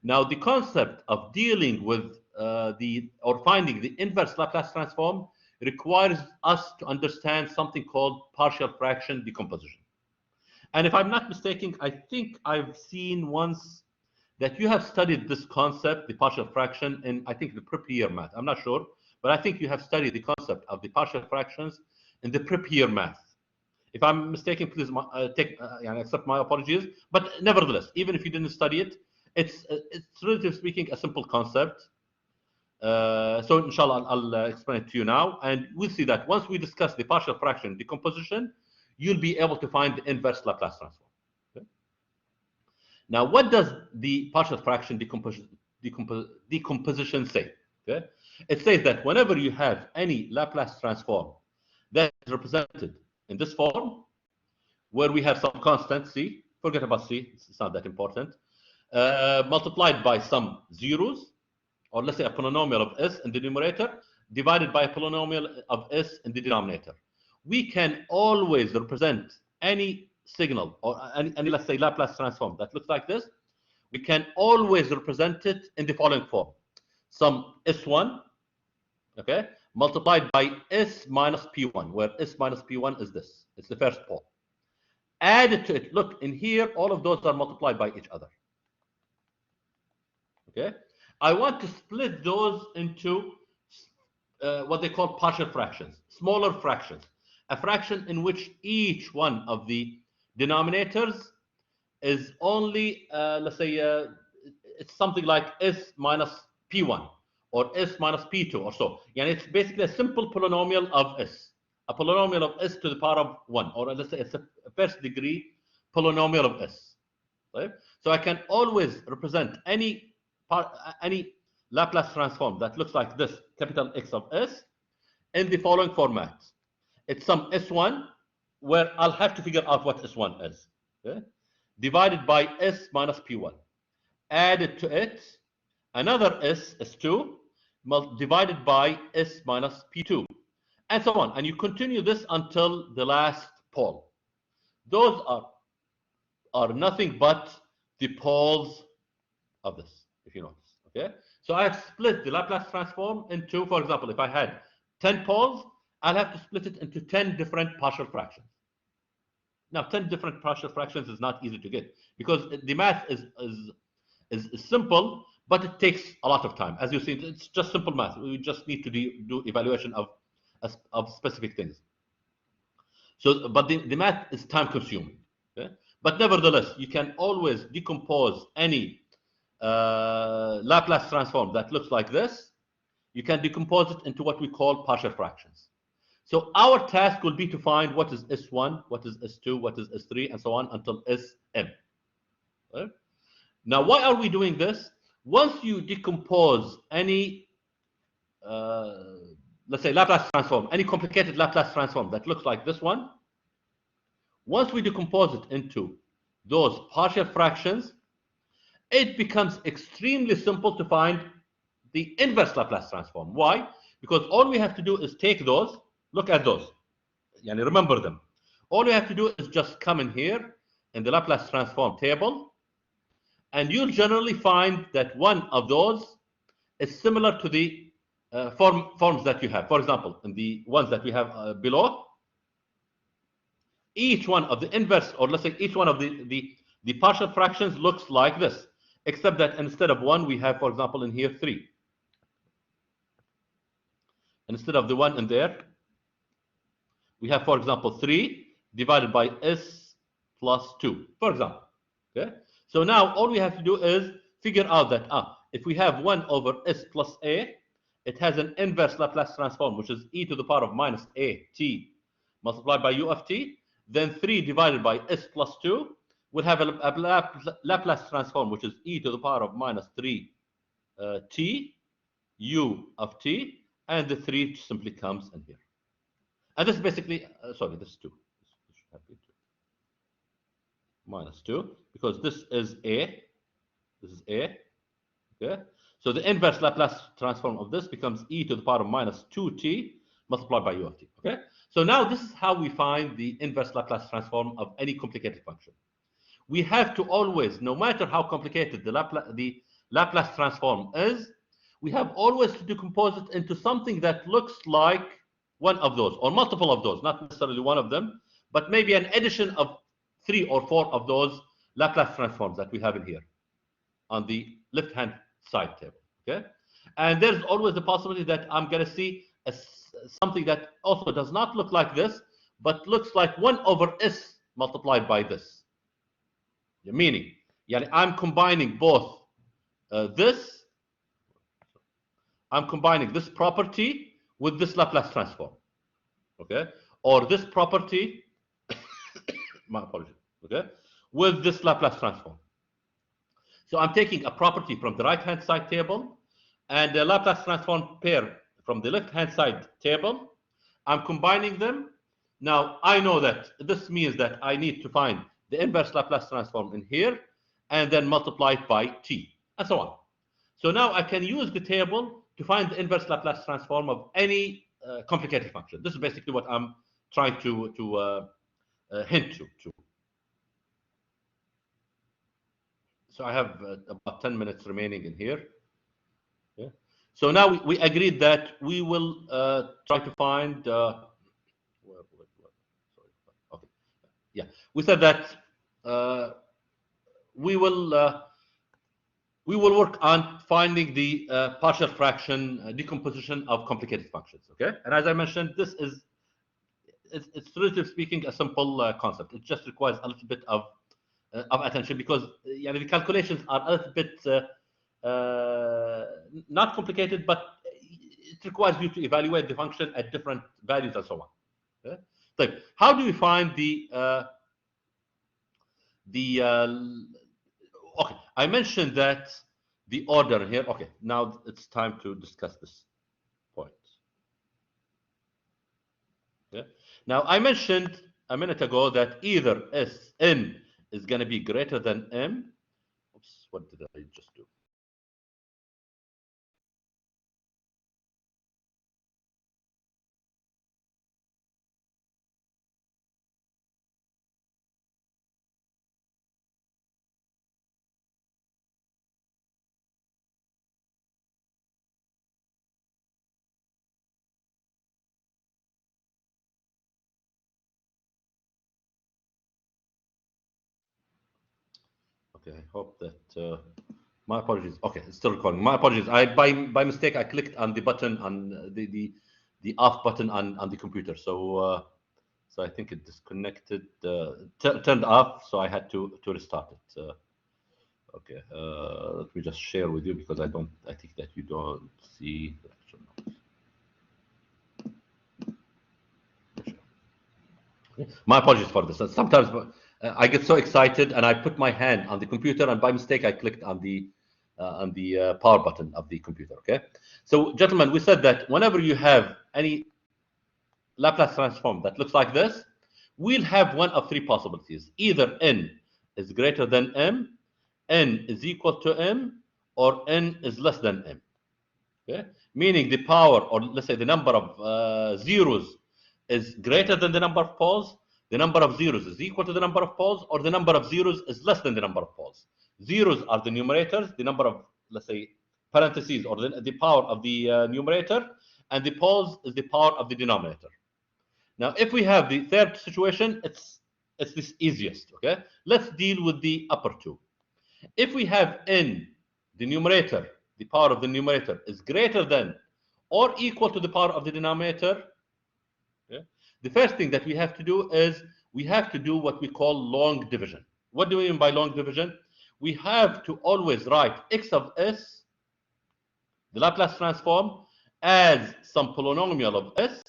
Now, the concept of dealing with finding the inverse Laplace transform requires us to understand something called partial fraction decomposition. And if I'm not mistaken, I think I've seen once that you have studied this concept, the partial fraction, in, I think, the prep year math. I'm not sure, but I think you have studied the concept of the partial fractions in the prep year math. If I'm mistaken, please accept my apologies. But nevertheless, even if you didn't study it, it's relatively speaking a simple concept. So inshallah, I'll explain it to you now, and we'll see that once we discuss the partial fraction decomposition, you'll be able to find the inverse Laplace transform. Okay? Now, what does the partial fraction decomposition say? Okay? It says that whenever you have any Laplace transform that is represented in this form, where we have some constant c, forget about c, it's not that important, multiplied by some zeros, or let's say a polynomial of s in the numerator, divided by a polynomial of s in the denominator. We can always represent any signal or any let's say Laplace transform that looks like this. We can always represent it in the following form: some s1, okay, multiplied by s minus p1, where s minus p1 is this. It's the first pole. Added to it, look, in here, all of those are multiplied by each other. Okay? I want to split those into what they call partial fractions, smaller fractions. A fraction in which each one of the denominators is only, let's say, it's something like s minus p1 or s minus p2 or so. And it's basically a simple polynomial of s, a polynomial of s to the power of 1, or let's say it's a first degree polynomial of s. Right? So I can always represent any Laplace transform that looks like this, capital X of s, in the following format. It's some s1, where I'll have to figure out what s1 is, okay? Divided by s minus p1. Added to it another s2, divided by s minus p2, and so on. And you continue this until the last pole. Those are nothing but the poles of this, if you notice. Okay? So I have split the Laplace transform into, for example, if I had 10 poles, I'll have to split it into 10 different partial fractions. Now, 10 different partial fractions is not easy to get because the math is simple, but it takes a lot of time. As you see, it's just simple math. We just need to do evaluation of specific things. So, but the math is time consuming. Okay? But nevertheless, you can always decompose any Laplace transform that looks like this. You can decompose it into what we call partial fractions. So our task will be to find what is S1, what is S2, what is S3, and so on until Sm. Right? Now, why are we doing this? Once you decompose any, let's say, Laplace transform, any complicated Laplace transform that looks like this one, once we decompose it into those partial fractions, it becomes extremely simple to find the inverse Laplace transform. Why? Because all we have to do is take those, look at those, and remember them. All you have to do is just come in here in the Laplace transform table, and you'll generally find that one of those is similar to the forms that you have. For example, in the ones that we have below, each one of the inverse, or let's say each one of the partial fractions looks like this, except that instead of 1, we have, for example, in here 3. Instead of the 1 in there, we have, for example, 3 divided by s plus 2, for example. Okay? So now all we have to do is figure out that if we have 1 over s plus a, it has an inverse Laplace transform, which is e to the power of minus a t multiplied by u of t. Then 3 divided by s plus 2 will have a Laplace transform, which is e to the power of minus 3 t u of t, and the 3 simply comes in here. And this is basically, sorry, this is 2. This should have been 2. Minus 2, because this is a. This is a. Okay? So So the inverse Laplace transform of this becomes e to the power of minus 2t multiplied by u of t. Okay. So now this is how we find the inverse Laplace transform of any complicated function. We have to always, no matter how complicated the Laplace transform is, we have always to decompose it into something that looks like one of those, or multiple of those, not necessarily one of them, but maybe an addition of 3 or 4 of those Laplace transforms that we have in here on the left-hand side table. Okay, and there's always the possibility that I'm going to see something that also does not look like this, but looks like 1 over s multiplied by this. Meaning, I'm combining both this. I'm combining this property with this Laplace transform. Okay, or this property. My apologies. Okay, with this Laplace transform. So I'm taking a property from the right-hand side table and a Laplace transform pair from the left-hand side table. I'm combining them. Now, I know that this means that I need to find the inverse Laplace transform in here and then multiply it by t, and so on. So now I can use the table to find the inverse Laplace transform of any complicated function. This is basically what I'm trying to hint to. So I have about 10 minutes remaining in here. Yeah. So now we agreed that we will try to find. Sorry. Okay. Yeah. We said that we will work on finding the partial fraction decomposition of complicated functions. Okay. And as I mentioned, this is it's relatively speaking a simple concept. It just requires a little bit of attention because the calculations are a little bit not complicated, but it requires you to evaluate the function at different values and so on. Okay? So how do we find okay, I mentioned that the order here. Okay, now it's time to discuss this point. Okay? Now I mentioned a minute ago that either Sn is going to be greater than m. Oops, what did I just do? Okay, I hope that my apologies. Okay, it's still recording. My apologies. I by mistake I clicked on the button on the off button on the computer. So so I think it disconnected, turned off. So I had to restart it. Okay, let me just share with you because I think that you don't see the actual notes. My apologies for this. Sometimes I get so excited and I put my hand on the computer and by mistake I clicked on the power button of the computer. Okay, so gentlemen, we said that whenever you have any Laplace transform that looks like this, we'll have one of 3 possibilities. Either n is greater than m, n is equal to m, or n is less than m. Okay, meaning the power, or let's say the number of zeros is greater than the number of poles, the number of zeros is equal to the number of poles, or the number of zeros is less than the number of poles. Zeros are the numerators, the number of, let's say, parentheses, or the power of the numerator, and the poles is the power of the denominator. Now, if we have the third situation, it's the easiest. Okay, let's deal with the upper 2. If we have n, the numerator, the power of the numerator is greater than or equal to the power of the denominator, okay, the first thing that we have to do is we have to do what we call long division. What do we mean by long division? We have to always write x of s, the Laplace transform, as some polynomial of s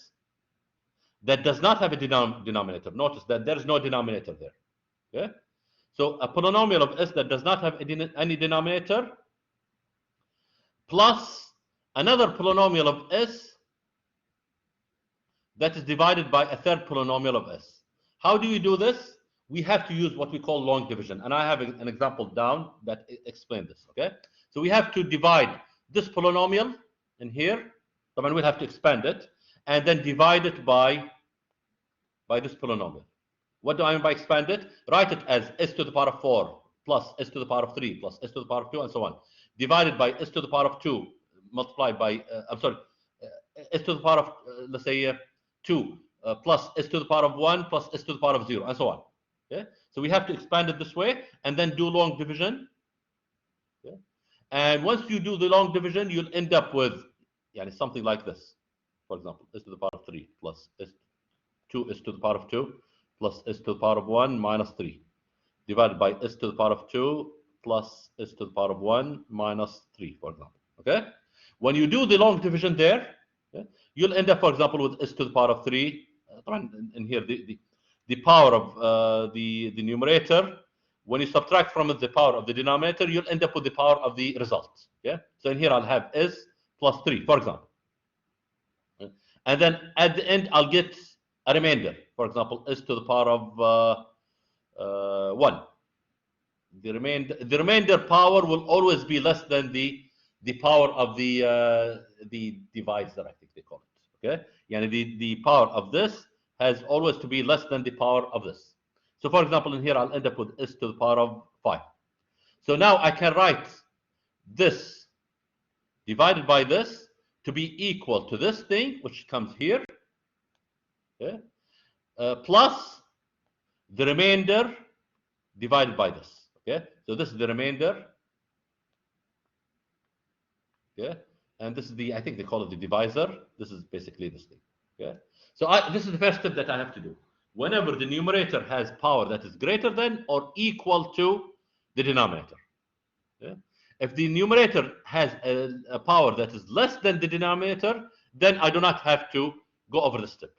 that does not have a denominator. Notice that there is no denominator there. Okay? So a polynomial of s that does not have any denominator plus another polynomial of s that is divided by a third polynomial of s. How do we do this? We have to use what we call long division. And I have an example down that explains this. Okay? So we have to divide this polynomial in here, and we'll have to expand it, and then divide it by this polynomial. What do I mean by expand it? Write it as s to the power of 4 plus s to the power of 3 plus s to the power of 2 and so on, divided by s to the power of 2 multiplied by, s to the power of, let's say, 2 plus s to the power of 1 plus s to the power of 0 and so on. Okay? So we have to expand it this way and then do long division. Okay? And once you do the long division, you'll end up with something like this. For example, s to the power of 3 plus s 2s to the power of 2 plus s to the power of 1 minus 3, divided by s to the power of 2 plus s to the power of 1 minus 3, for example. Okay? When you do the long division there, you'll end up, for example, with s to the power of 3. In here, the power of the numerator, when you subtract from it the power of the denominator, you'll end up with the power of the result. Yeah? So in here, I'll have s plus 3, for example. And then at the end, I'll get a remainder. For example, s to the power of 1. The remainder power will always be less than the power of the divisor, I think they call it. Okay? The power of this has always to be less than the power of this. So for example, in here, I'll end up with s to the power of 5. So now I can write this divided by this to be equal to this thing, which comes here, okay? Plus the remainder divided by this. Okay? So this is the remainder. Okay? And this is I think they call it the divisor. This is basically this thing. Okay? So this is the first step that I have to do. Whenever the numerator has power that is greater than or equal to the denominator. Okay? If the numerator has a power that is less than the denominator, then I do not have to go over this step.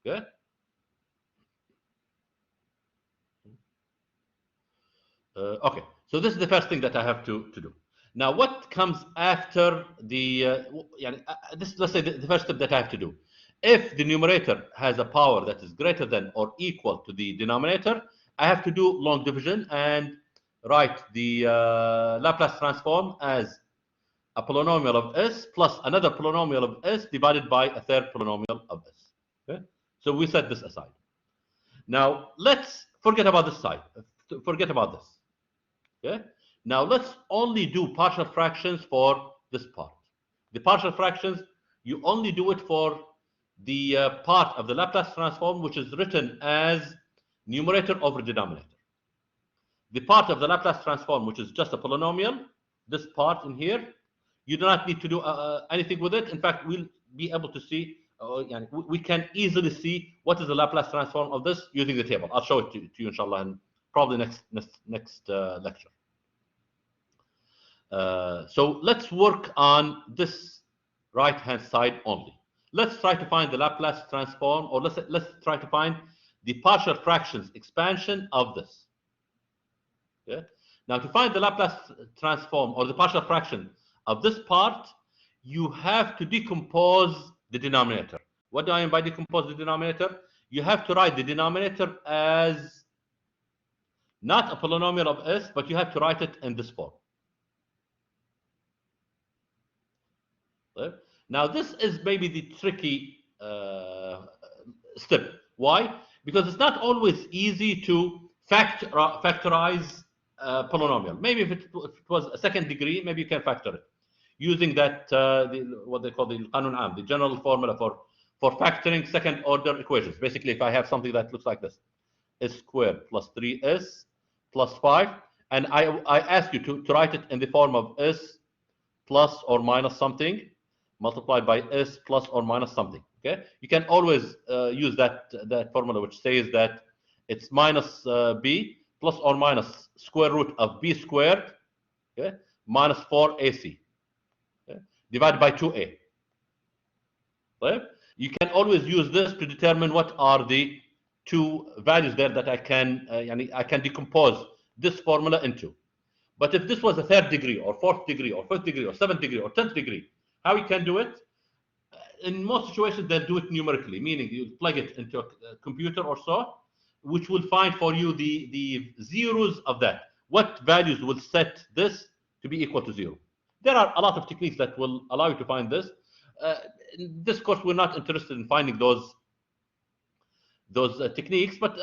Okay? Okay, so this is the first thing that I have to do. Now, what comes after the, let's say the first step that I have to do. If the numerator has a power that is greater than or equal to the denominator, I have to do long division and write the Laplace transform as a polynomial of s plus another polynomial of s divided by a third polynomial of s. Okay? So we set this aside. Now, let's forget about this side. Forget about this. Okay? Now, let's only do partial fractions for this part. The partial fractions, you only do it for the part of the Laplace transform, which is written as numerator over denominator. The part of the Laplace transform, which is just a polynomial, this part in here, you do not need to do anything with it. In fact, we'll be able to see, we can easily see what is the Laplace transform of this using the table. I'll show it to you, inshallah, in probably next lecture. So let's work on this right-hand side only. Let's try to find the Laplace transform, or let's try to find the partial fractions expansion of this. Okay? Now, to find the Laplace transform or the partial fraction of this part, you have to decompose the denominator. What do I mean by decompose the denominator? You have to write the denominator as not a polynomial of s, but you have to write it in this form. Okay? Now, this is maybe the tricky step. Why? Because it's not always easy to factorize polynomial. Maybe if it was a second degree, maybe you can factor it using that what they call the Qanun Am, the general formula for factoring second order equations. Basically, if I have something that looks like this, s squared plus 3s plus 5, and I ask you to write it in the form of s plus or minus something multiplied by s plus or minus something. Okay, you can always use that formula, which says that it's minus b plus or minus square root of b squared, okay, minus 4ac, okay, divided by 2a. Right? You can always use this to determine what are the two values there that I can decompose this formula into. But if this was a third degree or fourth degree or fifth degree or seventh degree or 10th degree, how you can do it? In most situations, they'll do it numerically, meaning you plug it into a computer or so, which will find for you the zeros of that. What values will set this to be equal to 0? There are a lot of techniques that will allow you to find this. In this course, we're not interested in finding those techniques, but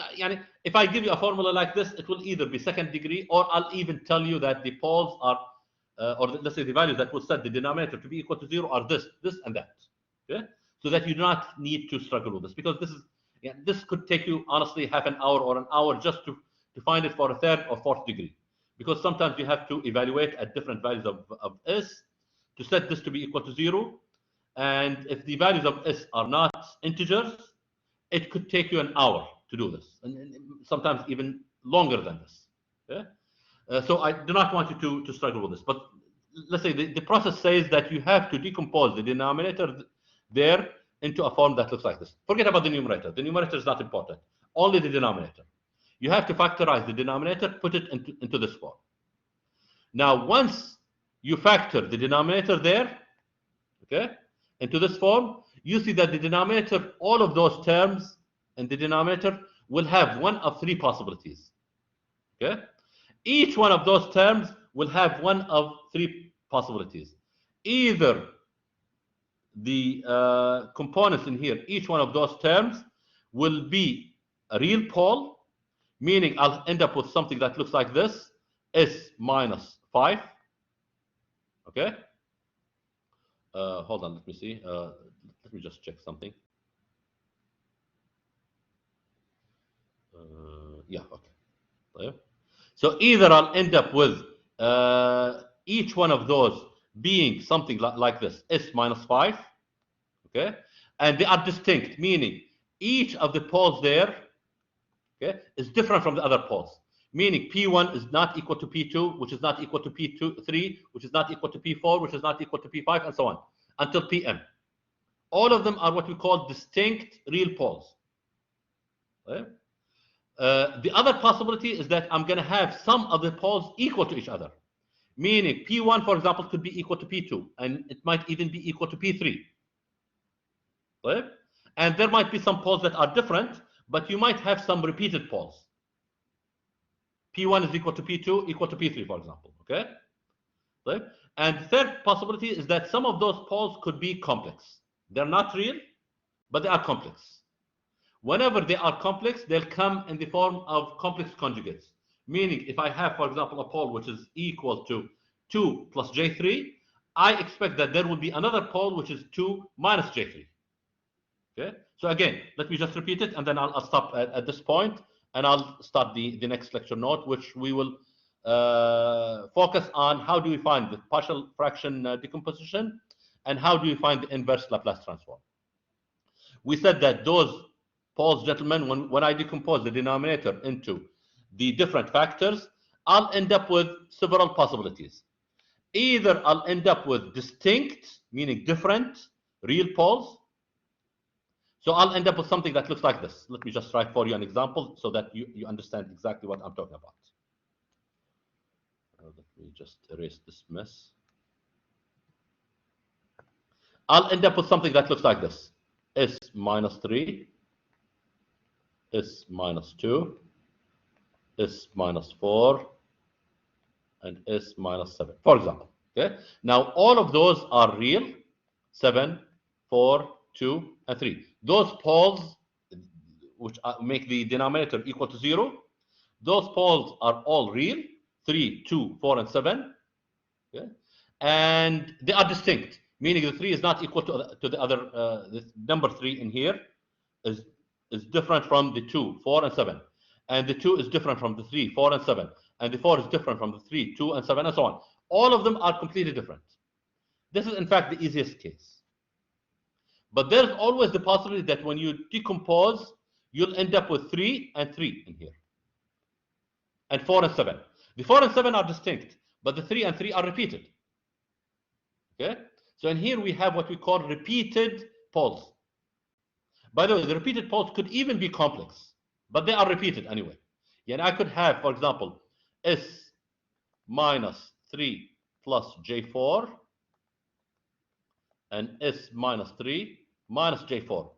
if I give you a formula like this, it will either be second degree, or I'll even tell you that the poles are, or let's say the values that will set the denominator to be equal to 0 are this, and that. Okay, so that you do not need to struggle with this, because this could take you honestly half an hour or an hour just to find it for a third or fourth degree, because sometimes you have to evaluate at different values of S to set this to be equal to 0, and if the values of S are not integers, it could take you an hour to do this, and sometimes even longer than this. Okay? So I do not want you to struggle with this. But let's say the process says that you have to decompose the denominator there into a form that looks like this. Forget about the numerator. The numerator is not important. Only the denominator. You have to factorize the denominator, put it into this form. Now, once you factor the denominator there, okay, into this form, you see that the denominator, all of those terms in the denominator will have one of three possibilities. Okay? Each one of those terms will have one of three possibilities. Either the components in here, each one of those terms will be a real pole, meaning I'll end up with something that looks like this, S minus 5. Okay? Hold on, let me see. Let me just check something. Yeah, okay. So either I'll end up with each one of those being something like this, S minus 5, okay? And they are distinct, meaning each of the poles there, okay, is different from the other poles. Meaning P1 is not equal to P2, which is not equal to P3, which is not equal to P4, which is not equal to P5, and so on, until Pm. All of them are what we call distinct real poles. Okay? The other possibility is that I'm going to have some of the poles equal to each other. Meaning P1, for example, could be equal to P2, and it might even be equal to P3. Right? And there might be some poles that are different, but you might have some repeated poles. P1 is equal to P2, equal to P3, for example. Okay? Right? And the third possibility is that some of those poles could be complex. They're not real, but they are complex. Whenever they are complex, they'll come in the form of complex conjugates. Meaning, if I have, for example, a pole which is equal to 2 plus J3, I expect that there will be another pole which is 2 minus J3. Okay? So again, let me just repeat it, and then I'll stop at this point, and I'll start the next lecture note, which we will focus on how do we find the partial fraction decomposition, and how do we find the inverse Laplace transform. We said that those poles, gentlemen, when I decompose the denominator into the different factors, I'll end up with several possibilities. Either I'll end up with distinct, meaning different, real poles. So I'll end up with something that looks like this. Let me just write for you an example so that you understand exactly what I'm talking about. Let me just erase this mess. I'll end up with something that looks like this. S minus 3, S minus 2, S minus 4, and S minus 7, for example. Okay. Now, all of those are real, 7, 4, 2, and 3. Those poles, which make the denominator equal to 0, those poles are all real, 3, 2, 4, and 7. Okay. And they are distinct, meaning the 3 is not equal to the other, the number 3 in here is different from the 2, 4, and 7. And the 2 is different from the 3, 4, and 7. And the 4 is different from the 3, 2, and 7, and so on. All of them are completely different. This is, in fact, the easiest case. But there's always the possibility that when you decompose, you'll end up with 3 and 3 in here. And 4 and 7. The 4 and 7 are distinct, but the 3 and 3 are repeated. Okay? So in here we have what we call repeated poles. By the way, the repeated poles could even be complex, but they are repeated anyway. And I could have, for example, S minus 3 plus J4 and S minus 3 minus J4.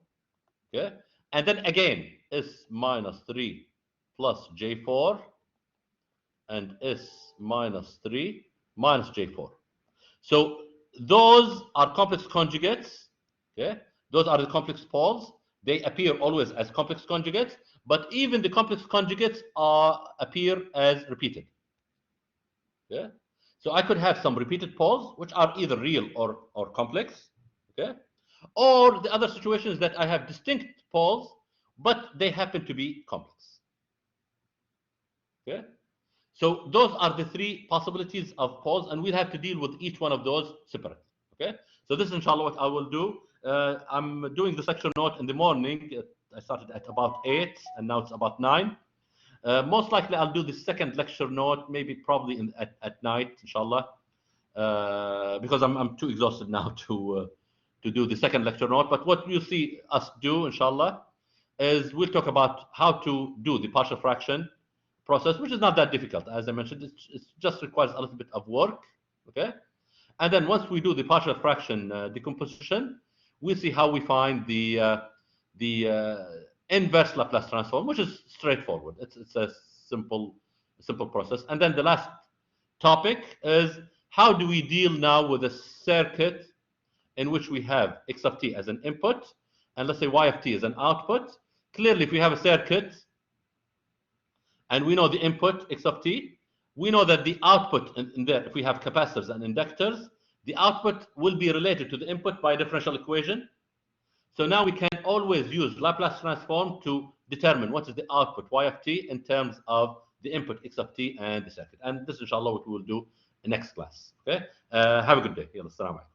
Okay? And then again, S minus 3 plus J4 and S minus 3 minus J4. So those are complex conjugates. Okay, those are the complex poles. They appear always as complex conjugates, but even the complex conjugates appear as repeated. Okay, so I could have some repeated poles which are either real or complex. Okay, or the other situation is that I have distinct poles, but they happen to be complex. Okay, so those are the three possibilities of poles, and we'll have to deal with each one of those separately. Okay, so this is inshallah what I will do. I'm doing this lecture note in the morning. I started at about 8, and now it's about 9. Most likely I'll do the second lecture note, maybe probably at night, inshallah, because I'm too exhausted now to do the second lecture note. But what you'll see us do, inshallah, is we'll talk about how to do the partial fraction process, which is not that difficult. As I mentioned, it just requires a little bit of work, okay? And then once we do the partial fraction decomposition, we'll see how we find the inverse Laplace transform, which is straightforward. It's a simple process. And then the last topic is how do we deal now with a circuit in which we have x of t as an input, and let's say y of t as an output. Clearly, if we have a circuit and we know the input x of t, we know that the output in there, if we have capacitors and inductors, the output will be related to the input by a differential equation. So now we can always use Laplace transform to determine what is the output y of t in terms of the input x of t and the circuit. And this, inshallah, what we will do in next class. Okay? Have a good day. Assalamu alaikum.